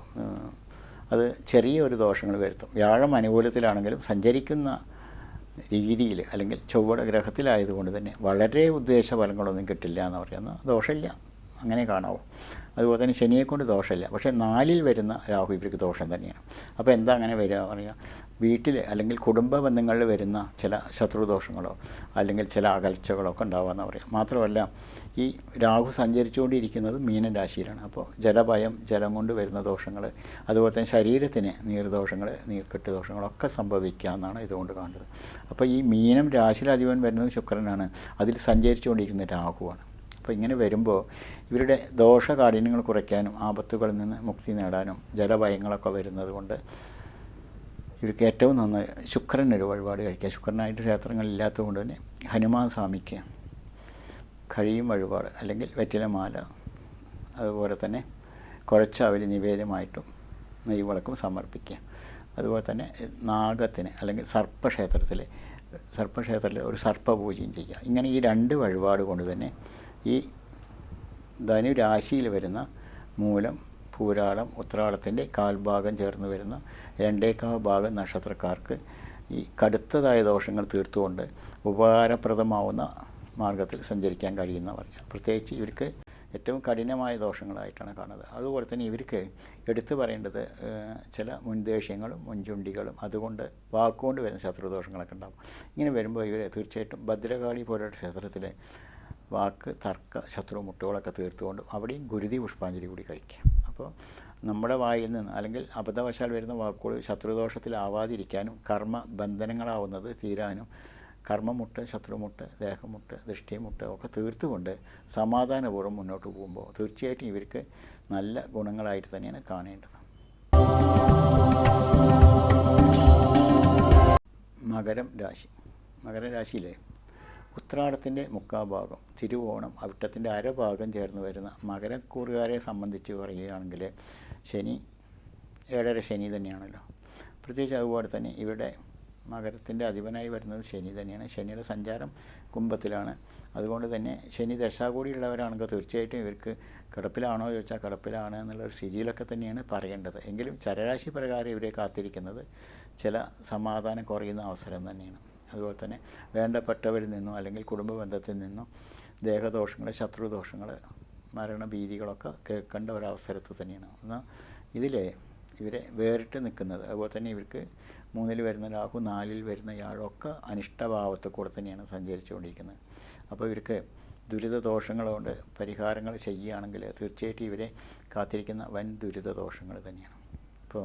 അത് ചെറിയൊരു ദോഷങ്ങൾ വരുത്തും. വ്യാഴം അനുകൂലത്തിലാണെങ്കിലും സഞ്ചരിക്കുന്ന രീതിയിൽ അല്ലെങ്കിൽ ചൊവ്വയുടെ ഗ്രഹത്തിലായതുകൊണ്ട് തന്നെ വളരെ ഉദ്ദേശ ഫലങ്ങളൊന്നും കിട്ടില്ല എന്ന് പറയുന്ന ദോഷമില്ല, അങ്ങനെ കാണാവൂ. അതുപോലെ തന്നെ ശനിയെക്കൊണ്ട് ദോഷമില്ല. പക്ഷേ 4-ൽ വരുന്ന രാഹു ഇവർക്ക് ദോഷം തന്നെയാണ്. അപ്പോൾ എന്താ അങ്ങനെ വരിക പറയുക, വീട്ടിൽ അല്ലെങ്കിൽ കുടുംബ ബന്ധങ്ങളിൽ വരുന്ന ചില ശത്രുദോഷങ്ങളോ അല്ലെങ്കിൽ ചില അകൽച്ചകളോ ഒക്കെ ഉണ്ടാവുകയെന്ന് പറയാം. മാത്രമല്ല ഈ രാഹു സഞ്ചരിച്ചുകൊണ്ടിരിക്കുന്നത് മീനൻ രാശിയിലാണ്. അപ്പോൾ ജലഭയം, ജലം കൊണ്ട് വരുന്ന ദോഷങ്ങൾ, അതുപോലെ തന്നെ ശരീരത്തിന് നീർദോഷങ്ങൾ, നീർക്കെട്ട് ദോഷങ്ങളൊക്കെ സംഭവിക്കാമെന്നാണ് ഇതുകൊണ്ട് കാണുന്നത്. അപ്പോൾ ഈ മീനം രാശിയിലധിപൻ വരുന്നത് ശുക്രനാണ്, അതിൽ സഞ്ചരിച്ചുകൊണ്ടിരിക്കുന്ന രാഹുവാണ്. അപ്പോൾ ഇങ്ങനെ വരുമ്പോൾ ഇവരുടെ ദോഷകാഠിന്യങ്ങൾ കുറയ്ക്കാനും ആപത്തുകളിൽ നിന്ന് മുക്തി നേടാനും ജലഭയങ്ങളൊക്കെ വരുന്നത് കൊണ്ട് ഇവർക്ക് ഏറ്റവും നന്നായി ശുക്രനൊരു വഴിപാട് കഴിക്കുക. ശുക്രനായിട്ട് ക്ഷേത്രങ്ങളില്ലാത്തത് കൊണ്ട് തന്നെ ഹനുമാൻ സ്വാമിക്ക് കഴിയും വഴിപാട് അല്ലെങ്കിൽ വെറ്റിലമാല, അതുപോലെ തന്നെ കുഴച്ചാവലി നിവേദ്യമായിട്ടും നെയ്വിളക്കും സമർപ്പിക്കുക. അതുപോലെ തന്നെ നാഗത്തിന് അല്ലെങ്കിൽ സർപ്പക്ഷേത്രത്തിൽ ഒരു സർപ്പപൂജയും ചെയ്യുക. ഇങ്ങനെ ഈ 2 വഴിപാട് കൊണ്ട് തന്നെ ഈ ധനുരാശിയിൽ വരുന്ന മൂലം, പൂരാടം, ഉത്രാടത്തിൻ്റെ കാൽഭാഗം ചേർന്ന് വരുന്ന 2/4 ഭാഗം നക്ഷത്രക്കാർക്ക് ഈ കടുത്തതായ ദോഷങ്ങൾ തീർത്തുകൊണ്ട് ഉപകാരപ്രദമാവുന്ന മാർഗത്തിൽ സഞ്ചരിക്കാൻ കഴിയുന്ന പറയുക. പ്രത്യേകിച്ച് ഇവർക്ക് ഏറ്റവും കഠിനമായ ദോഷങ്ങളായിട്ടാണ് കാണുന്നത്. അതുപോലെ തന്നെ ഇവർക്ക് എടുത്തു പറയേണ്ടത് ചില മുൻദേഷ്യങ്ങളും മുൻചുണ്ടികളും അതുകൊണ്ട് വാക്കുകൊണ്ട് വരുന്ന ശത്രുദോഷങ്ങളൊക്കെ ഉണ്ടാകും. ഇങ്ങനെ വരുമ്പോൾ ഇവർ തീർച്ചയായിട്ടും ഭദ്രകാളി പോലുള്ള ക്ഷേത്രത്തിൽ വാക്ക്, തർക്ക, ശത്രു മുട്ടുകളൊക്കെ തീർത്തുകൊണ്ടും അവിടെയും ഗുരുതി പുഷ്പാഞ്ജലി കൂടി കഴിക്കുക. അപ്പോൾ നമ്മുടെ വായിൽ നിന്ന് അല്ലെങ്കിൽ അബദ്ധവശാൽ വരുന്ന വാക്കുകൾ ശത്രുദോഷത്തിലാവാതിരിക്കാനും കർമ്മ ബന്ധനങ്ങളാവുന്നത് തീരാനും കർമ്മമുട്ട്, ശത്രുമുട്ട്, ദേഹമുട്ട്, ദൃഷ്ടിമുട്ട് ഒക്കെ തീർത്തുകൊണ്ട് സമാധാനപൂർവ്വം മുന്നോട്ട് പോകുമ്പോൾ തീർച്ചയായിട്ടും ഇവർക്ക് നല്ല ഗുണങ്ങളായിട്ട് തന്നെയാണ് കാണേണ്ടത്. മകരം രാശിയിലെ ഉത്രാടത്തിൻ്റെ 3/4 ഭാഗം, തിരുവോണം, അവിട്ടത്തിൻ്റെ അരഭാഗം ചേർന്ന് വരുന്ന മകരക്കൂറുകാരെ സംബന്ധിച്ച് പറയുകയാണെങ്കിൽ ശനി 7.5 ശനി തന്നെയാണല്ലോ. പ്രത്യേകിച്ച് അതുപോലെ തന്നെ ഇവിടെ മകരത്തിൻ്റെ അധിപനായി വരുന്നത് ശനി തന്നെയാണ്. ശനിയുടെ സഞ്ചാരം കുംഭത്തിലാണ്. അതുകൊണ്ട് തന്നെ ശനി ദശ കൂടി ഉള്ളവരാണെങ്കിൽ തീർച്ചയായിട്ടും ഇവർക്ക് കിടപ്പിലാണോ ചോദിച്ചാൽ കിടപ്പിലാണ് എന്നുള്ളൊരു സ്ഥിതിയിലൊക്കെ തന്നെയാണ് പറയേണ്ടത്. എങ്കിലും ചരരാശി പ്രകാരം ഇവരെ കാത്തിരിക്കുന്നത് ചില സമാധാനം കുറയുന്ന അവസരം തന്നെയാണ്. അതുപോലെ തന്നെ വേണ്ടപ്പെട്ടവരിൽ നിന്നോ അല്ലെങ്കിൽ കുടുംബ ബന്ധത്തിൽ നിന്നോ ദേഹദോഷങ്ങൾ, ശത്രുദോഷങ്ങൾ, മരണഭീതികളൊക്കെ കേൾക്കേണ്ട ഒരവസരത്തിൽ തന്നെയാണ്. എന്നാൽ ഇതിൽ ഇവരെ വേറിട്ട് നിൽക്കുന്നത്. അതുപോലെ തന്നെ ഇവർക്ക് 3-ൽ വരുന്ന രാഹു, 4-ൽ വരുന്ന വ്യാഴമൊക്കെ അനിഷ്ടഭാവത്തിൽ കൂടെ തന്നെയാണ് സഞ്ചരിച്ചുകൊണ്ടിരിക്കുന്നത്. അപ്പോൾ ഇവർക്ക് ദുരിതദോഷങ്ങളുകൊണ്ട് പരിഹാരങ്ങൾ ചെയ്യുകയാണെങ്കിൽ തീർച്ചയായിട്ടും ഇവരെ കാത്തിരിക്കുന്ന വൻ ദുരിതദോഷങ്ങൾ തന്നെയാണ്. അപ്പോൾ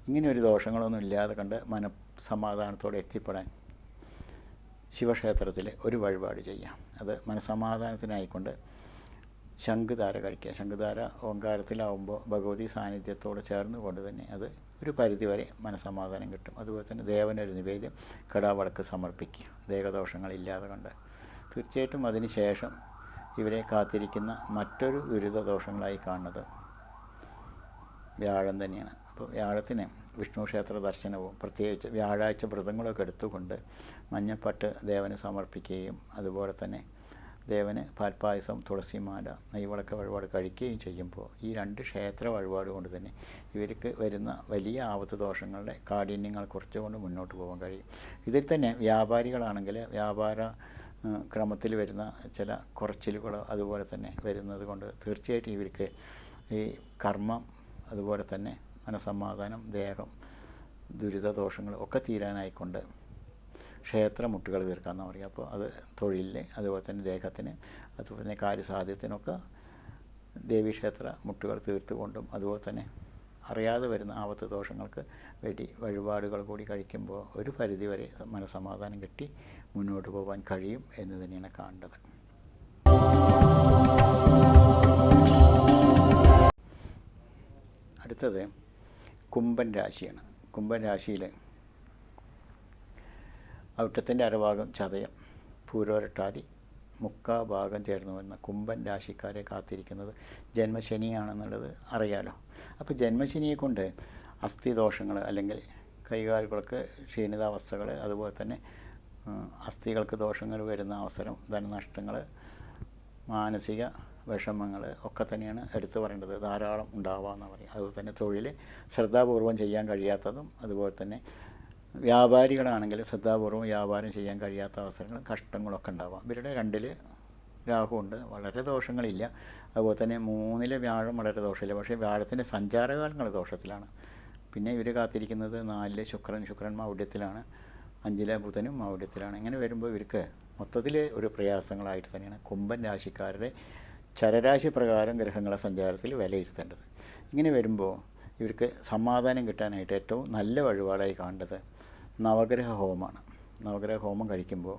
ഇങ്ങനെയൊരു ദോഷങ്ങളൊന്നും ഇല്ലാതെ കണ്ട് മനസ്സമാധാനത്തോടെ എത്തിപ്പെടാൻ ശിവക്ഷേത്രത്തിൽ ഒരു വഴിപാട് ചെയ്യാം. അത് മനസ്സമാധാനത്തിനായിക്കൊണ്ട് ശംഖുധാര കഴിക്കുക. ശംഖുധാര ഓങ്കാരത്തിലാവുമ്പോൾ ഭഗവതി സാന്നിധ്യത്തോട് ചേർന്ന് കൊണ്ട് തന്നെ അത് ഒരു പരിധിവരെ മനസ്സമാധാനം കിട്ടും. അതുപോലെ തന്നെ ദേവനൊരു നിവേദ്യം കടാവടക്ക് സമർപ്പിക്കുക, ദേഹദോഷങ്ങളില്ലാതെ കണ്ട്. തീർച്ചയായിട്ടും അതിന് ശേഷം ഇവരെ കാത്തിരിക്കുന്ന മറ്റൊരു ദുരിതദോഷങ്ങളായി കാണുന്നത് വ്യാഴം തന്നെയാണ്. അപ്പോൾ വ്യാഴത്തിന് വിഷ്ണു ക്ഷേത്ര ദർശനവും പ്രത്യേകിച്ച് വ്യാഴാഴ്ച വ്രതങ്ങളൊക്കെ എടുത്തുകൊണ്ട് മഞ്ഞപ്പട്ട് ദേവന് സമർപ്പിക്കുകയും അതുപോലെ തന്നെ ദേവന് പാൽപ്പായസം, തുളസിമാല, നെയ്വിളക്ക് വഴിപാട് കഴിക്കുകയും ചെയ്യുമ്പോൾ ഈ 2 ക്ഷേത്ര വഴിപാട് കൊണ്ട് തന്നെ ഇവർക്ക് വരുന്ന വലിയ ആപത്ത് ദോഷങ്ങളുടെ കാഠിന്യങ്ങൾ കുറച്ചുകൊണ്ട് മുന്നോട്ട് പോകാൻ കഴിയും. ഇതിൽ തന്നെ വ്യാപാരികളാണെങ്കിൽ വ്യാപാര ക്രമത്തിൽ വരുന്ന ചില കുറച്ചിലുകളോ അതുപോലെ തന്നെ വരുന്നത് കൊണ്ട് തീർച്ചയായിട്ടും ഇവർക്ക് ഈ കർമ്മം, അതുപോലെ തന്നെ മനസ്സമാധാനം, ദേഹം, ദുരിതദോഷങ്ങൾ ഒക്കെ തീരാനായിക്കൊണ്ട് ക്ഷേത്രമുട്ടുകൾ തീർക്കാമെന്ന് പറയും. അപ്പോൾ അത് തൊഴിലിന്, അതുപോലെ തന്നെ ദേഹത്തിന്, അതുപോലെ തന്നെ കാര്യസാധ്യത്തിനൊക്കെ ദേവീക്ഷേത്ര മുട്ടുകൾ തീർത്തുകൊണ്ടും അതുപോലെ തന്നെ അറിയാതെ വരുന്ന ആപത്ത് ദോഷങ്ങൾക്ക് വേണ്ടി വഴിപാടുകൾ കൂടി കഴിക്കുമ്പോൾ ഒരു പരിധിവരെ മനസ്സമാധാനം കിട്ടി മുന്നോട്ട് പോകാൻ കഴിയും എന്ന് തന്നെയാണ് കാണേണ്ടത്. അടുത്തത് കുംഭൻ രാശിയാണ്. കുംഭൻ രാശിയിൽ ഔട്ടത്തിൻ്റെ അരഭാഗം ചതയം, പൂരോരട്ടാതി, മുക്കാഭാഗം ചേർന്ന് വരുന്ന കുംഭൻ രാശിക്കാരെ കാത്തിരിക്കുന്നത് ജന്മശനിയാണെന്നുള്ളത് അറിയാലോ. അപ്പോൾ ജന്മശനിയെ കൊണ്ട് അസ്ഥിദോഷങ്ങൾ അല്ലെങ്കിൽ കൈകാലുകൾക്ക് ക്ഷീണിതാവസ്ഥകൾ, അതുപോലെ തന്നെ അസ്ഥികൾക്ക് ദോഷങ്ങൾ വരുന്ന അവസരം, ധനനഷ്ടങ്ങൾ, മാനസിക വിഷമങ്ങൾ ഒക്കെ തന്നെയാണ് എടുത്തു പറയേണ്ടത്. ധാരാളം ഉണ്ടാവാമെന്ന് പറയും. അതുപോലെ തന്നെ തൊഴിൽ ശ്രദ്ധാപൂർവം ചെയ്യാൻ കഴിയാത്തതും, അതുപോലെ തന്നെ വ്യാപാരികളാണെങ്കിൽ ശ്രദ്ധാപൂർവം വ്യാപാരം ചെയ്യാൻ കഴിയാത്ത അവസരങ്ങളും കഷ്ടങ്ങളൊക്കെ ഉണ്ടാവാം. ഇവരുടെ 2-ൽ രാഹുണ്ട്, വളരെ ദോഷങ്ങളില്ല. അതുപോലെ തന്നെ 3-ലെ വ്യാഴം വളരെ ദോഷമില്ല. പക്ഷേ വ്യാഴത്തിൻ്റെ സഞ്ചാരകാലങ്ങൾ ദോഷത്തിലാണ്. പിന്നെ ഇവർ കാത്തിരിക്കുന്നത് 4-ലെ ശുക്രൻ മൗഢ്യത്തിലാണ്, 5-ലെ ബുധനും മൗഢ്യത്തിലാണ്. ഇങ്ങനെ വരുമ്പോൾ ഇവർക്ക് മൊത്തത്തിൽ ഒരു പ്രയാസങ്ങളായിട്ട് തന്നെയാണ് കുംഭൻ രാശിക്കാരുടെ ചരരാശി പ്രകാരം ഗ്രഹങ്ങളെ സഞ്ചാരത്തിൽ വിലയിരുത്തേണ്ടത്. ഇങ്ങനെ വരുമ്പോൾ ഇവർക്ക് സമാധാനം കിട്ടാനായിട്ട് ഏറ്റവും നല്ല വഴിപാടായി കാണേണ്ടത് നവഗ്രഹ ഹോമമാണ്. നവഗ്രഹ ഹോമം കഴിക്കുമ്പോൾ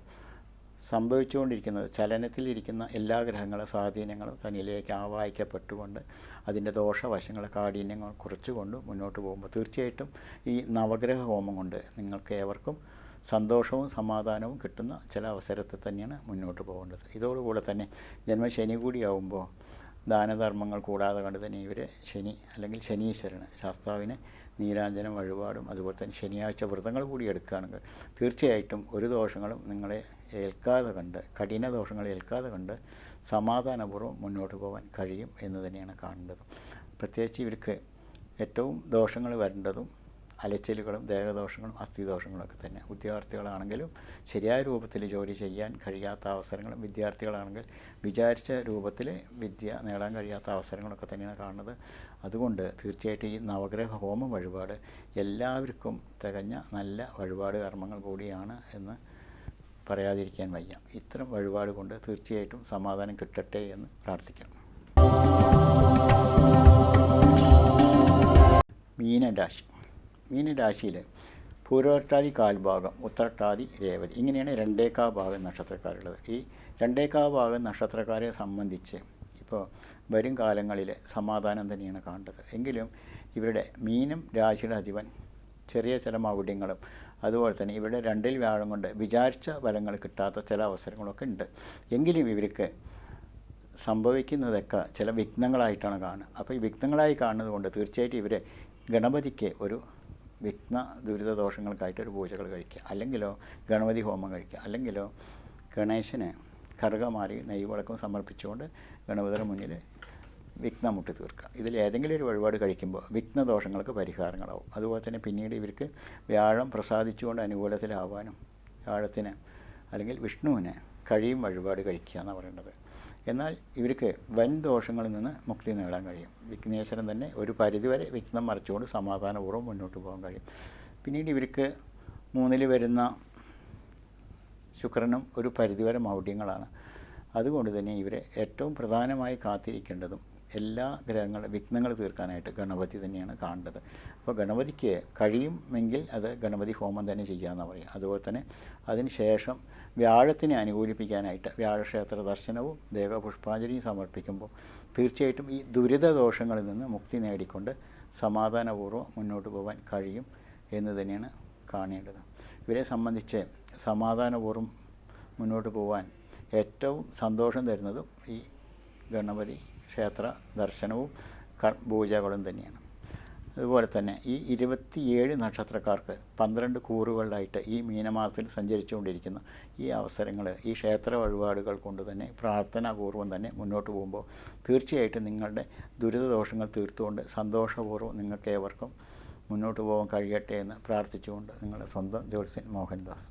സംഭവിച്ചുകൊണ്ടിരിക്കുന്നത് ചലനത്തിലിരിക്കുന്ന എല്ലാ ഗ്രഹങ്ങളെ സ്വാധീനങ്ങളും തന്നിലേക്ക് ആവാഹിക്കപ്പെട്ടുകൊണ്ട് അതിൻ്റെ ദോഷവശങ്ങളെ കാഠിന്യങ്ങൾ കുറച്ചുകൊണ്ട് മുന്നോട്ട് പോകുമ്പോൾ തീർച്ചയായിട്ടും ഈ നവഗ്രഹ ഹോമം കൊണ്ട് നിങ്ങൾക്ക് ഏവർക്കും സന്തോഷവും സമാധാനവും കിട്ടുന്ന ചില അവസരത്തിൽ തന്നെയാണ് മുന്നോട്ട് പോകേണ്ടത്. ഇതോടുകൂടെ തന്നെ ജന്മശനി കൂടിയാവുമ്പോൾ ദാനധർമ്മങ്ങൾ കൂടാതെ കണ്ട് തന്നെ ഇവർ ശനി അല്ലെങ്കിൽ ശനീശ്വരന് ശാസ്താവിന് നീരാഞ്ജനം വഴിപാടും അതുപോലെ തന്നെ ശനിയാഴ്ച വ്രതങ്ങൾ കൂടി എടുക്കുകയാണെങ്കിൽ തീർച്ചയായിട്ടും ഒരു ദോഷങ്ങളും നിങ്ങളെ ഏൽക്കാതെ കണ്ട്, കഠിന ദോഷങ്ങൾ ഏൽക്കാതെ കണ്ട് സമാധാനപൂർവ്വം മുന്നോട്ട് പോകാൻ കഴിയും എന്ന് തന്നെയാണ് കാണേണ്ടത്. പ്രത്യേകിച്ച് ഇവർക്ക് ഏറ്റവും ദോഷങ്ങൾ വരേണ്ടതും അലച്ചിലുകളും ദേഹദോഷങ്ങളും അസ്ഥിദോഷങ്ങളൊക്കെ തന്നെ. ഉദ്യോഗാർത്ഥികളാണെങ്കിലും ശരിയായ രൂപത്തിൽ ജോലി ചെയ്യാൻ കഴിയാത്ത അവസരങ്ങളും, വിദ്യാർത്ഥികളാണെങ്കിൽ വിചാരിച്ച രൂപത്തിൽ വിദ്യ നേടാൻ കഴിയാത്ത അവസരങ്ങളൊക്കെ തന്നെയാണ് കാണുന്നത്. അതുകൊണ്ട് തീർച്ചയായിട്ടും ഈ നവഗ്രഹ ഹോമം വഴിപാട് എല്ലാവർക്കും തികഞ്ഞ നല്ല വഴിപാട് കർമ്മങ്ങൾ കൂടിയാണ് എന്ന് പറയാതിരിക്കാൻ വയ്യ. ഇത്തരം വഴിപാട് കൊണ്ട് തീർച്ചയായിട്ടും സമാധാനം കിട്ടട്ടെ എന്ന് പ്രാർത്ഥിക്കാം. മീനരാശി. മീനരാശിയിൽ പൂരോരട്ടാതി കാൽഭാഗം, ഉത്രട്ടാതി, രേവതി ഇങ്ങനെയാണ് 2 ഭാഗം നക്ഷത്രക്കാരുള്ളത്. ഈ 2 ഭാഗം നക്ഷത്രക്കാരെ സംബന്ധിച്ച് ഇപ്പോൾ വരും കാലങ്ങളിൽ സമാധാനം തന്നെയാണ് കാണേണ്ടത്. എങ്കിലും ഇവരുടെ മീനം രാശിയുടെ അധിപൻ ചെറിയ ചില മൗഢ്യങ്ങളും അതുപോലെ തന്നെ ഇവരുടെ 2-ൽ വ്യാഴം കൊണ്ട് വിചാരിച്ച ഫലങ്ങൾ കിട്ടാത്ത ചില അവസരങ്ങളൊക്കെ ഉണ്ട്. എങ്കിലും ഇവർക്ക് സംഭവിക്കുന്നതൊക്കെ ചില വിഘ്നങ്ങളായിട്ടാണ് കാണുക. അപ്പോൾ ഈ വിഘ്നങ്ങളായി കാണുന്നത് കൊണ്ട് തീർച്ചയായിട്ടും ഇവർ ഗണപതിക്ക് ഒരു വിഘ്ന ദുരിതദോഷങ്ങൾക്കായിട്ടൊരു പൂജകൾ കഴിക്കുക, അല്ലെങ്കിലോ ഗണപതി ഹോമം കഴിക്കുക, അല്ലെങ്കിലോ ഗണേശന് കറുകമാറി നെയ്വിളക്കും സമർപ്പിച്ചുകൊണ്ട് ഗണപതിയുടെ മുന്നിൽ വിഘ്നമുട്ടി തീർക്കുക. ഇതിൽ ഏതെങ്കിലും ഒരു വഴിപാട് കഴിക്കുമ്പോൾ വിഘ്നദോഷങ്ങൾക്ക് പരിഹാരങ്ങളാവും. അതുപോലെ തന്നെ പിന്നീട് ഇവർക്ക് വ്യാഴം പ്രസാദിച്ചുകൊണ്ട് അനുകൂലത്തിലാവാനും വ്യാഴത്തിന് അല്ലെങ്കിൽ വിഷ്ണുവിന് കഴിയും വഴിപാട് കഴിക്കുക എന്നാണ് പറയേണ്ടത്. എന്നാൽ ഇവർക്ക് വൻ ദോഷങ്ങളിൽ നിന്ന് മുക്തി നേടാൻ കഴിയും. വിഘ്നേശ്വരൻ തന്നെ ഒരു പരിധിവരെ വിഘ്നം മറിച്ചുകൊണ്ട് സമാധാനപൂർവ്വം മുന്നോട്ട് പോകാൻ കഴിയും. പിന്നീട് ഇവർക്ക് 3-ൽ വരുന്ന ശുക്രനും ഒരു പരിധിവരെ മൗഢ്യങ്ങളാണ്. അതുകൊണ്ട് തന്നെ ഇവരെ ഏറ്റവും പ്രധാനമായി കാത്തിരിക്കേണ്ടതും എല്ലാ ഗ്രഹങ്ങളും വിഘ്നങ്ങൾ തീർക്കാനായിട്ട് ഗണപതി തന്നെയാണ് കാണേണ്ടത്. അപ്പോൾ ഗണപതിക്ക് കഴിയുമെങ്കിൽ അത് ഗണപതി ഹോമം തന്നെ ചെയ്യാമെന്ന് പറയും. അതുപോലെ തന്നെ അതിന് ശേഷം വ്യാഴത്തിനെ അനുകൂലിപ്പിക്കാനായിട്ട് വ്യാഴക്ഷേത്ര ദർശനവും ദേവപുഷ്പാഞ്ജലിയും സമർപ്പിക്കുമ്പോൾ തീർച്ചയായിട്ടും ഈ ദുരിത ദോഷങ്ങളിൽ നിന്ന് മുക്തി നേടിക്കൊണ്ട് സമാധാനപൂർവ്വം മുന്നോട്ട് പോകാൻ കഴിയും എന്ന് തന്നെയാണ് കാണേണ്ടത്. ഇവരെ സംബന്ധിച്ച് സമാധാനപൂർവ്വം മുന്നോട്ട് പോകാൻ ഏറ്റവും സന്തോഷം തരുന്നതും ഈ ഗണപതി ക്ഷേത്ര ദർശനവും പൂജകളും തന്നെയാണ്. അതുപോലെ തന്നെ ഈ 27 നക്ഷത്രക്കാർക്ക് 12 കൂറുകളിലായിട്ട് ഈ മീനമാസത്തിൽ സഞ്ചരിച്ചുകൊണ്ടിരിക്കുന്ന ഈ അവസരങ്ങൾ ഈ ക്ഷേത്ര വഴിപാടുകൾ കൊണ്ട് തന്നെ പ്രാർത്ഥനാപൂർവ്വം തന്നെ മുന്നോട്ട് പോകുമ്പോൾ തീർച്ചയായിട്ടും നിങ്ങളുടെ ദുരിതദോഷങ്ങൾ തീർത്തുകൊണ്ട് സന്തോഷപൂർവ്വം നിങ്ങൾക്ക് ഏവർക്കും മുന്നോട്ട് പോകാൻ കഴിയട്ടെ എന്ന് പ്രാർത്ഥിച്ചുകൊണ്ട് നിങ്ങളുടെ സ്വന്തം ജ്യോത്സ്യൻ മോഹൻദാസ്.